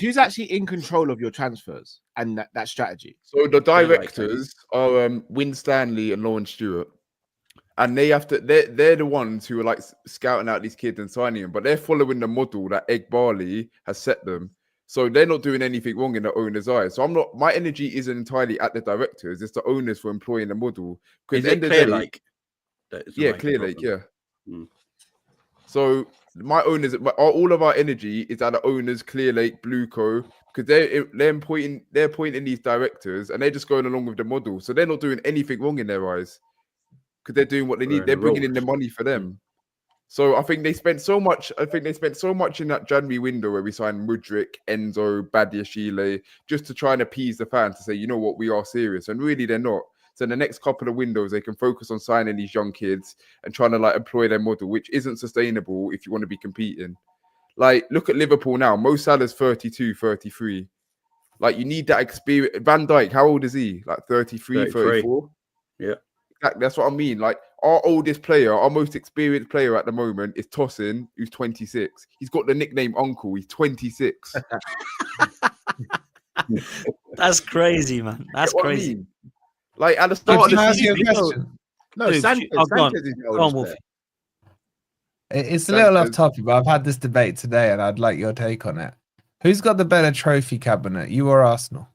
Who's actually in control of your transfers and that strategy? So the directors are Win Stanley and Lauren Stewart, and they have to. They're the ones who are like scouting out these kids and signing them, but they're following the model that Egg Barley has set them. So they're not doing anything wrong in the owner's eyes. So I'm not. My energy isn't entirely at the directors; it's the owners for employing the model. Is it Clear Lake? Yeah, Clear Lake. Yeah. So my owners, all of our energy is at the owners, Clear Lake, Blueco, because they're pointing these directors, and they're just going along with the model. So they're not doing anything wrong in their eyes, because they're doing what they need. They're bringing in the money for them. So I think they spent so much. I think they spent so much in that January window where we signed Mudryk, Enzo, Badiashile, just to try and appease the fans to say, you know what, we are serious, and really they're not. So in the next couple of windows, they can focus on signing these young kids and trying to like employ their model, which isn't sustainable if you want to be competing. Like, look at Liverpool now. Mo Salah's 32, 33. Like, you need that experience. Van Dijk, how old is he? Like 33, 34? Yeah. Exactly. That's what I mean. Like, our oldest player, our most experienced player at the moment is Tosin, who's 26. He's got the nickname Uncle. He's 26. That's crazy, man. That's crazy. I mean? Like, at the start of the season, Sanchez is the oldest player. It's a little off topic, but I've had this debate today, and I'd like your take on it. Who's got the better trophy cabinet, you or Arsenal?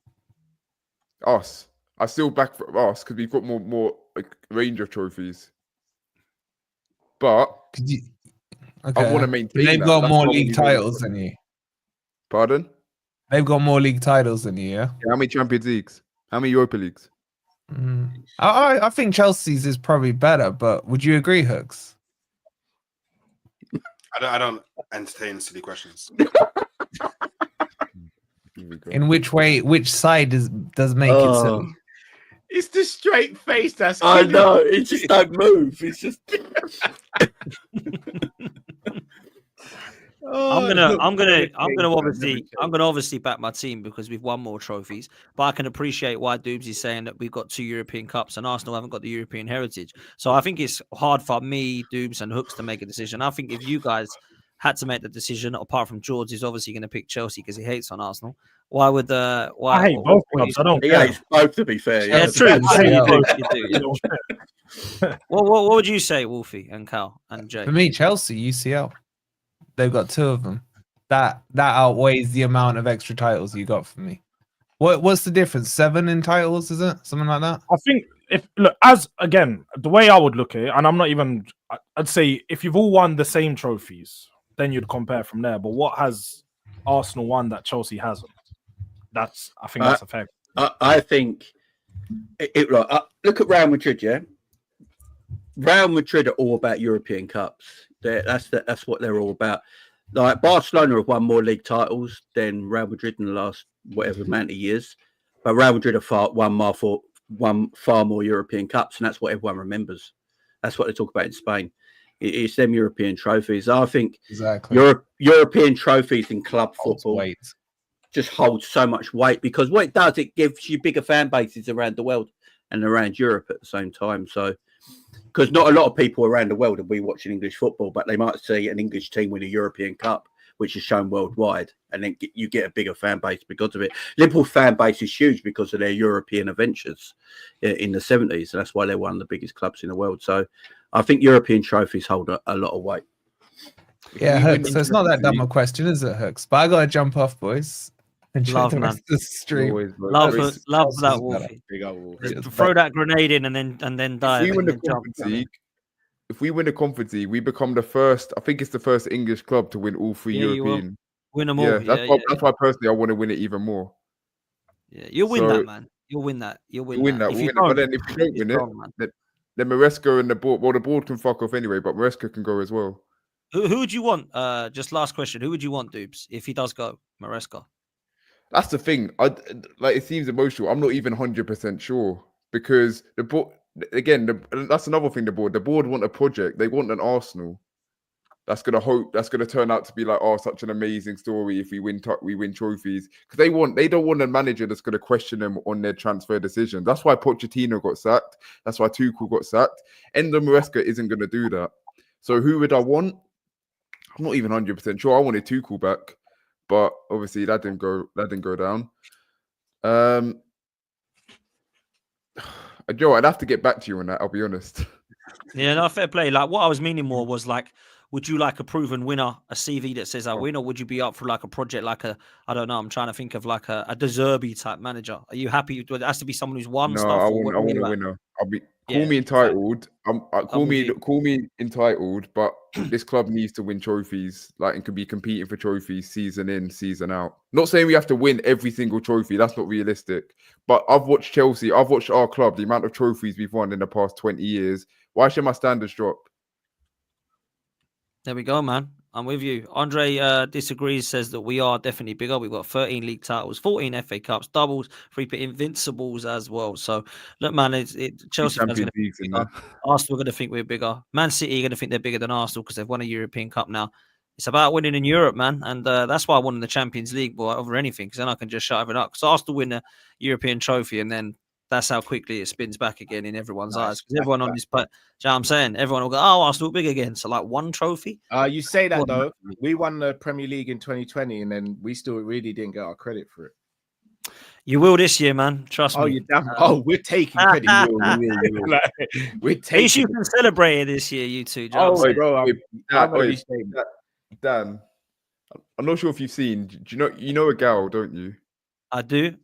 Us. I still back for us because we've got more like, range of trophies. But I want to maintain. They've got more league titles than you. Pardon? They've got more league titles than you. Yeah. How many Champions Leagues? How many Europa Leagues? I think Chelsea's is probably better, but would you agree, Hooks? I don't entertain silly questions. In which way? Which side does make it silly? It's the straight face. That's I know. It just don't move. It's just. I'm gonna obviously back my team because we've won more trophies, but I can appreciate why Doobs is saying that we've got 2 European Cups and Arsenal haven't got the European heritage. So I think it's hard for me, Doobs, and Hooks to make a decision. I think if you guys had to make the decision, apart from George, is obviously going to pick Chelsea because he hates on Arsenal. Why would I hate both clubs. I don't. He hates both, to be fair. Yeah, true. You do. What would you say, Wolfie and Cal and Jay? For me, Chelsea, UCL. They've got 2 of them. That outweighs the amount of extra titles you got for me. What's the difference? 7 in titles, is it? Something like that? I think the way I would look at it, and I'm not even, I'd say if you've all won the same trophies, then you'd compare from there. But what has Arsenal won that Chelsea hasn't? I think that's a fact. I think look at Real Madrid, yeah? Real Madrid are all about European Cups. That's what they're all about. Like Barcelona have won more league titles than Real Madrid in the last whatever amount of years, but Real Madrid have won far more European Cups, and that's what everyone remembers. That's what they talk about in Spain. It's them European trophies. I think exactly European trophies in club football just hold so much weight because what it does, it gives you bigger fan bases around the world and around Europe at the same time. So. Because not a lot of people around the world will be watching English football, but they might see an English team win a European Cup, which is shown worldwide, and then you get a bigger fan base because of it. Liverpool fan base is huge because of their European adventures in the 70s, and that's why they're one of the biggest clubs in the world. So I think European trophies hold a lot of weight. Yeah, Hooks. So it's not that dumb a question, is it, Hooks? But I got to jump off, boys. Love, the man. rest of the stream. Love that, Wolfie. Throw that grenade in and then dive. If we win the Conference League, we become the first. I think it's the first English club to win all 3 European. Win them all. Yeah, that's why personally I want to win it even more. Yeah, you'll win that, man. You'll win that. But then if we don't win it, then Maresca and the board. Well, the board can fuck off anyway, but Maresca can go as well. Who would you want? Just last question. Who would you want, Doobs, if he does go, Maresca? That's the thing. It seems emotional. I'm not even 100% sure because the board. Again, that's another thing. The board want a project. They want an Arsenal. that's gonna turn out to be like, oh, such an amazing story if we win trophies, because they don't want a manager that's gonna question them on their transfer decision. That's why Pochettino got sacked. That's why Tuchel got sacked. Endo Maresca isn't gonna do that. So who would I want? I'm not even 100% sure. I wanted Tuchel back, but obviously that didn't go down. Joe, I'd have to get back to you on that. I'll be honest. Yeah, no, fair play. Like what I was meaning more was like, would you like a proven winner, a CV that says I win, or would you be up for like a project like I don't know, I'm trying to think of like a De Zerbi type manager. Are you happy? It has to be someone who's won No, stuff. I want a winner. Call me entitled. Call me entitled, but this club needs to win trophies, like, and can be competing for trophies season in, season out. Not saying we have to win every single trophy. That's not realistic. But I've watched Chelsea. I've watched our club. The amount of trophies we've won in the past 20 years. Why should my standards drop? There we go, man. I'm with you. Andre disagrees, says that we are definitely bigger. We've got 13 league titles, 14 FA Cups, doubles, 3 invincibles as well. So, look, man, Chelsea fans are going to be bigger. Arsenal are going to think we're bigger. Man City are going to think they're bigger than Arsenal because they've won a European Cup now. It's about winning in Europe, man. And that's why I won in the Champions League over anything, because then I can just shut everything up. Because Arsenal win the European trophy, and then that's how quickly it spins back again in everyone's eyes. Because everyone on this, you know what I'm saying? Everyone will go, oh, Arsenal big again. So like one trophy. You say that though. We won the Premier League in 2020, and then we still really didn't get our credit for it. You will this year, man. Trust me. You damn. We're taking credit. We're taking. At least you can celebrate it this year, you two. Bro, Dan, I'm not sure if you've seen. Do you know a gal, don't you? I do.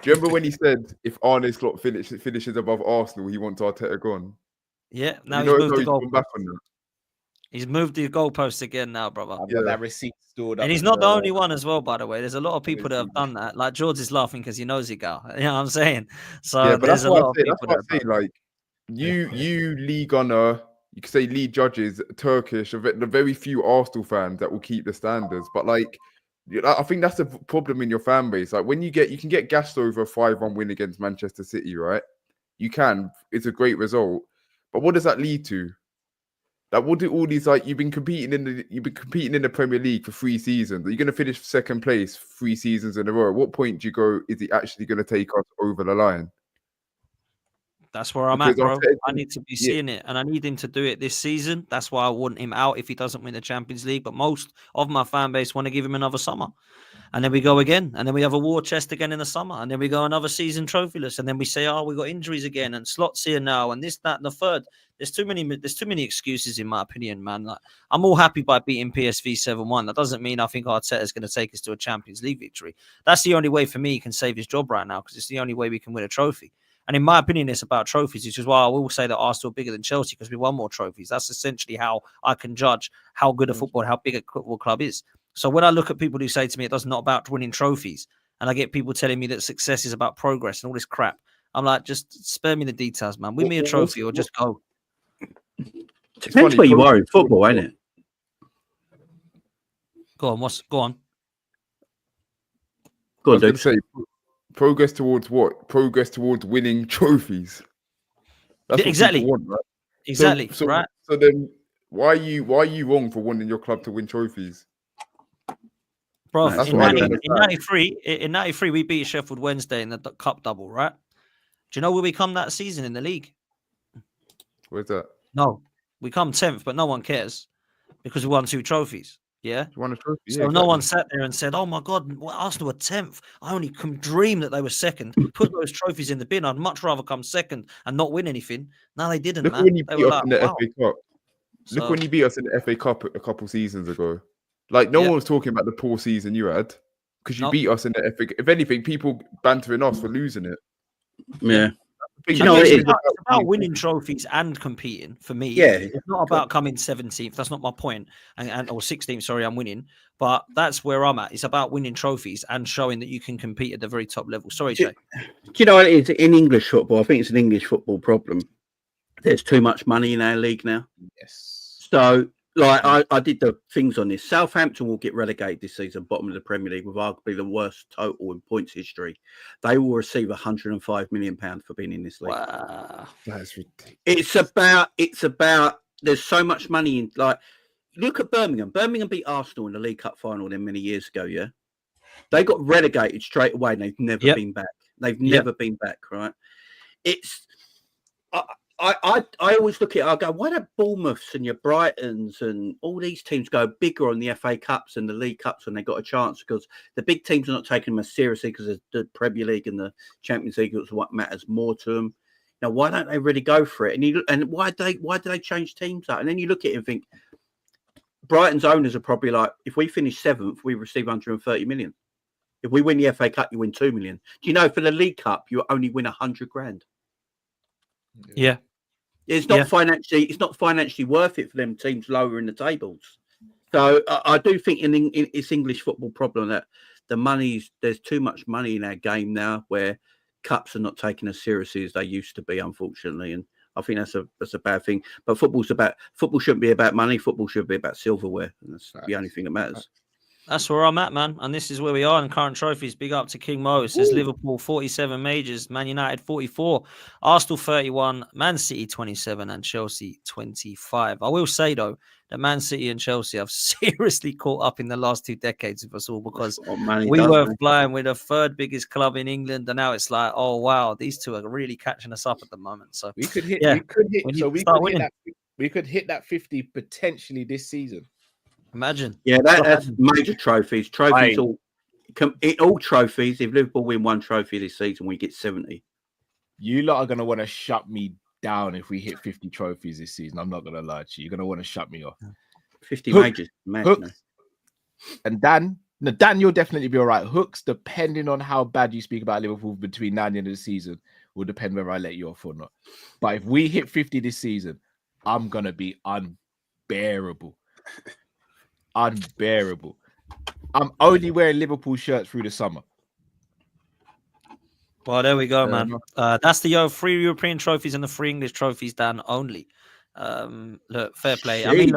Do you remember when he said if Arne Slot finishes above Arsenal, he wants Arteta gone? Yeah, now he's moved the goalpost. Back on that. He's moved the goalpost again now, brother. I've got that receipt stored up. And he's not the only one as well, by the way. There's a lot of people that have done that. Like George is laughing because he knows he gal. You know what I'm saying? So yeah, but there's a lot of people that like you league honor, you could say lead judges, Turkish, the very few Arsenal fans that will keep the standards. But like, I think that's the problem in your fan base. Like when you can get gassed over a 5-1 win against Manchester City, right? You can. It's a great result. But what does that lead to? Like, what do all these, like, you've been competing in the Premier League for 3 seasons. You're going to finish second place 3 seasons in a row. At what point do you go, is he actually going to take us over the line? That's where I'm at, bro. I need to be seeing it, and I need him to do it this season. That's why I want him out if he doesn't win the Champions League. But most of my fan base want to give him another summer. And then we go again, and then we have a war chest again in the summer, and then we go another season trophyless, and then we say, oh, we got injuries again, and Slot's here now, and this, that, and the third. There's too many excuses, in my opinion, man. Like, I'm all happy by beating PSV 7-1. That doesn't mean I think Arteta is going to take us to a Champions League victory. That's the only way for me he can save his job right now, because it's the only way we can win a trophy. And in my opinion, it's about trophies, which is why I will say that Arsenal are bigger than Chelsea because we won more trophies. That's essentially how I can judge how good a football, how big a football club is. So when I look at people who say to me, it's not about winning trophies, and I get people telling me that success is about progress and all this crap, I'm like, just spare me the details, man. Win me a trophy or just go. Depends where you are in football, ain't it? Go on. Go on. Go on, Luke. Say, progress towards what? Progress towards winning trophies. That's exactly. Want, right? Exactly. So, right. So then, why are you wrong for wanting your club to win trophies? Bro, in 93, we beat Sheffield Wednesday in the cup double, right? Do you know where we come that season in the league? Where's that? No, we come 10th, but no one cares because we won 2 trophies. Yeah, you won a trophy. So no one sat there and said, "Oh my God, Arsenal were 10th. I only can dream that they were second. Put those trophies in the bin. I'd much rather come second and not win anything." No, they didn't. Look man. when you beat us in the FA Cup. Look when you beat us in the FA Cup a couple seasons ago. Like no one was talking about the poor season you had because you beat us in the FA. If anything, people bantering us for losing it. Yeah. It's about winning trophies and competing for me. Yeah, it's not about coming 17th. That's not my point. Or 16th. Sorry, I'm winning. But that's where I'm at. It's about winning trophies and showing that you can compete at the very top level. Sorry, Jay. Do you know what it is in English football? I think it's an English football problem. There's too much money in our league now. Yes. So, like, I did the things on this. Southampton will get relegated this season, bottom of the Premier League, with arguably the worst total in points history. They will receive £105 million for being in this league. Wow, that's ridiculous. It's about. There's so much money in. Like, look at Birmingham. Birmingham beat Arsenal in the League Cup final then many years ago. Yeah, they got relegated straight away, and they've never been back. They've never been back. Right? It's I always look at it. I go, why don't Bournemouths and your Brightons and all these teams go bigger on the FA Cups and the League Cups when they got a chance? Because the big teams are not taking them as seriously because the Premier League and the Champions League is what matters more to them. Now, why don't they really go for it? And why do they change teams up? And then you look at it and think, Brighton's owners are probably like, if we finish 7th, we receive 130 million. If we win the FA Cup, you win 2 million. Do you know for the League Cup, you only win 100 grand? Yeah. It's not financially worth it for them teams lower in the tables. So I do think it's English football problem that there's too much money in our game now where cups are not taken as seriously as they used to be, unfortunately. And I think that's a bad thing. But football shouldn't be about money. Football should be about silverware. And that's the only thing that matters. That's where I'm at, man. And this is where we are in current trophies. Big up to King Mo. It says Liverpool 47 majors, Man United 44, Arsenal 31, Man City 27, and Chelsea 25. I will say, though, that Man City and Chelsea have seriously caught up in the last 2 decades with us all because we were flying with the 3rd biggest club in England. And now it's like, oh, wow, these two are really catching us up at the moment. So we could hit, we could hit that 50 potentially this season. Imagine. Yeah, that's major trophies. All trophies. If Liverpool win 1 trophy this season, we get 70. You lot are going to want to shut me down if we hit 50 trophies this season. I'm not going to lie to you. You're going to want to shut me off. 50 majors. And Dan, you'll definitely be all right. Hooks, depending on how bad you speak about Liverpool between now and the end of the season, will depend whether I let you off or not. But if we hit 50 this season, I'm going to be unbearable. Unbearable. I'm only wearing Liverpool shirts through the summer. Well, there we go, man. That's the 3 European trophies and the 3 English trophies, Dan, only. Look, fair play. Jesus. I mean,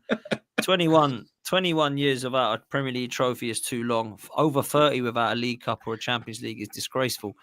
look, 21 years without a Premier League trophy is too long. Over 30 without a League Cup or a Champions League is disgraceful.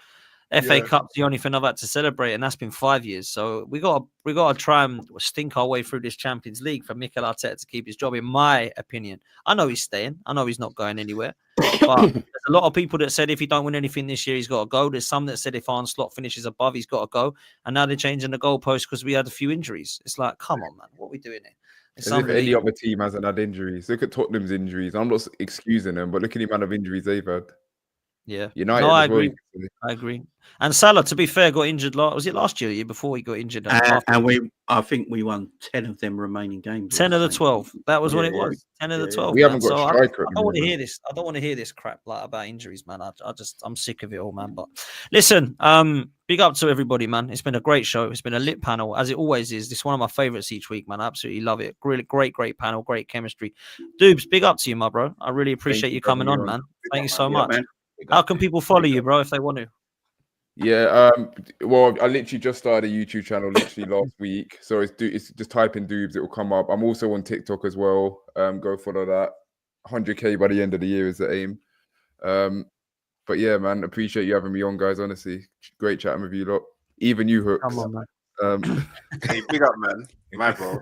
FA Cup's the only thing I've had to celebrate, and that's been 5 years. So we got to try and stink our way through this Champions League for Mikel Arteta to keep his job, in my opinion. I know he's staying. I know he's not going anywhere. But there's a lot of people that said if he don't win anything this year, he's got to go. There's some that said if Arne Slot finishes above, he's got to go. And now they're changing the goalpost because we had a few injuries. It's like, come on, man, what are we doing here? As if any other team hasn't had injuries. Look at Tottenham's injuries. I'm not excusing them, but look at the amount of injuries they've had. Yeah, United. No, I agree. I agree. And Salah, to be fair, got injured. Was it last year? Year before he got injured? And I think we won 10 of them remaining games. 10 of the 12. That was what it was. 10 of the 12. We haven't got a striker. I don't want to hear this. I don't want to hear this crap about injuries, man. I'm sick of it all, man. But listen, big up to everybody, man. It's been a great show. It's been a lit panel, as it always is. This is one of my favorites each week, man. I absolutely love it. Really great panel, great chemistry. Dubes, big up to you, my bro. I really appreciate you coming on, man. Thank you so much. Man. How can people follow you, bro, if they want to? Yeah, well, I literally just started a YouTube channel literally last week. So it's just type in Dubes, it will come up. I'm also on TikTok as well. Go follow that. 100K by the end of the year is the aim. But yeah, man, appreciate you having me on, guys. Honestly, great chatting with you lot. Even you, Hooks. Come on, man. Hey, big up, man. My bro.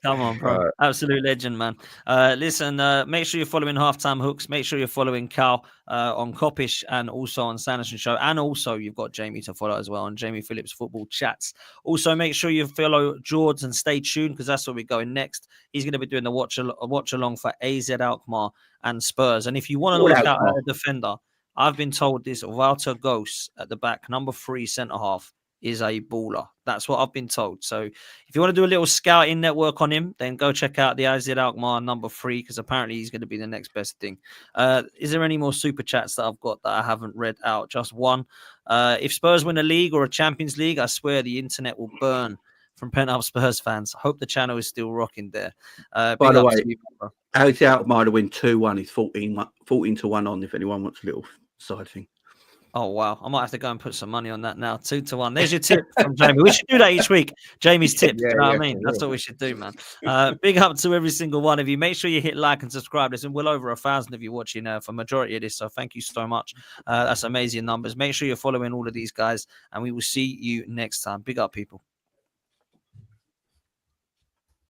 Come on, bro. Absolute legend, man. Listen, make sure you're following Halftime Hooks. Make sure you're following Cal on Coppish and also on Sanderson Show. And also, you've got Jamie to follow as well on Jamie Phillips Football Chats. Also, make sure you follow George and stay tuned because that's where we're going next. He's going to be doing the watch along for AZ Alkmaar and Spurs. And if you want to look out at a defender, I've been told this Walter Ghost at the back, number 3 centre half, is a baller. That's what I've been told. So if you want to do a little scouting network on him, then go check out the AZ Alkmaar number 3 because apparently he's going to be the next best thing. Is there any more super chats that I've got that I haven't read out? Just one. If Spurs win a league or a Champions League, I swear the internet will burn from pent-up Spurs fans. I hope the channel is still rocking there. By the way, AZ Alkmaar to win 2-1 is 14 to 1 on if anyone wants a little side thing. Oh, wow. I might have to go and put some money on that now. 2 to 1. There's your tip from Jamie. We should do that each week. Jamie's tip. You know what I mean? That's what we should do, man. Big up to every single one of you. Make sure you hit like and subscribe. There's well over 1,000 of you watching for majority of this. So thank you so much. That's amazing numbers. Make sure you're following all of these guys and we will see you next time. Big up, people.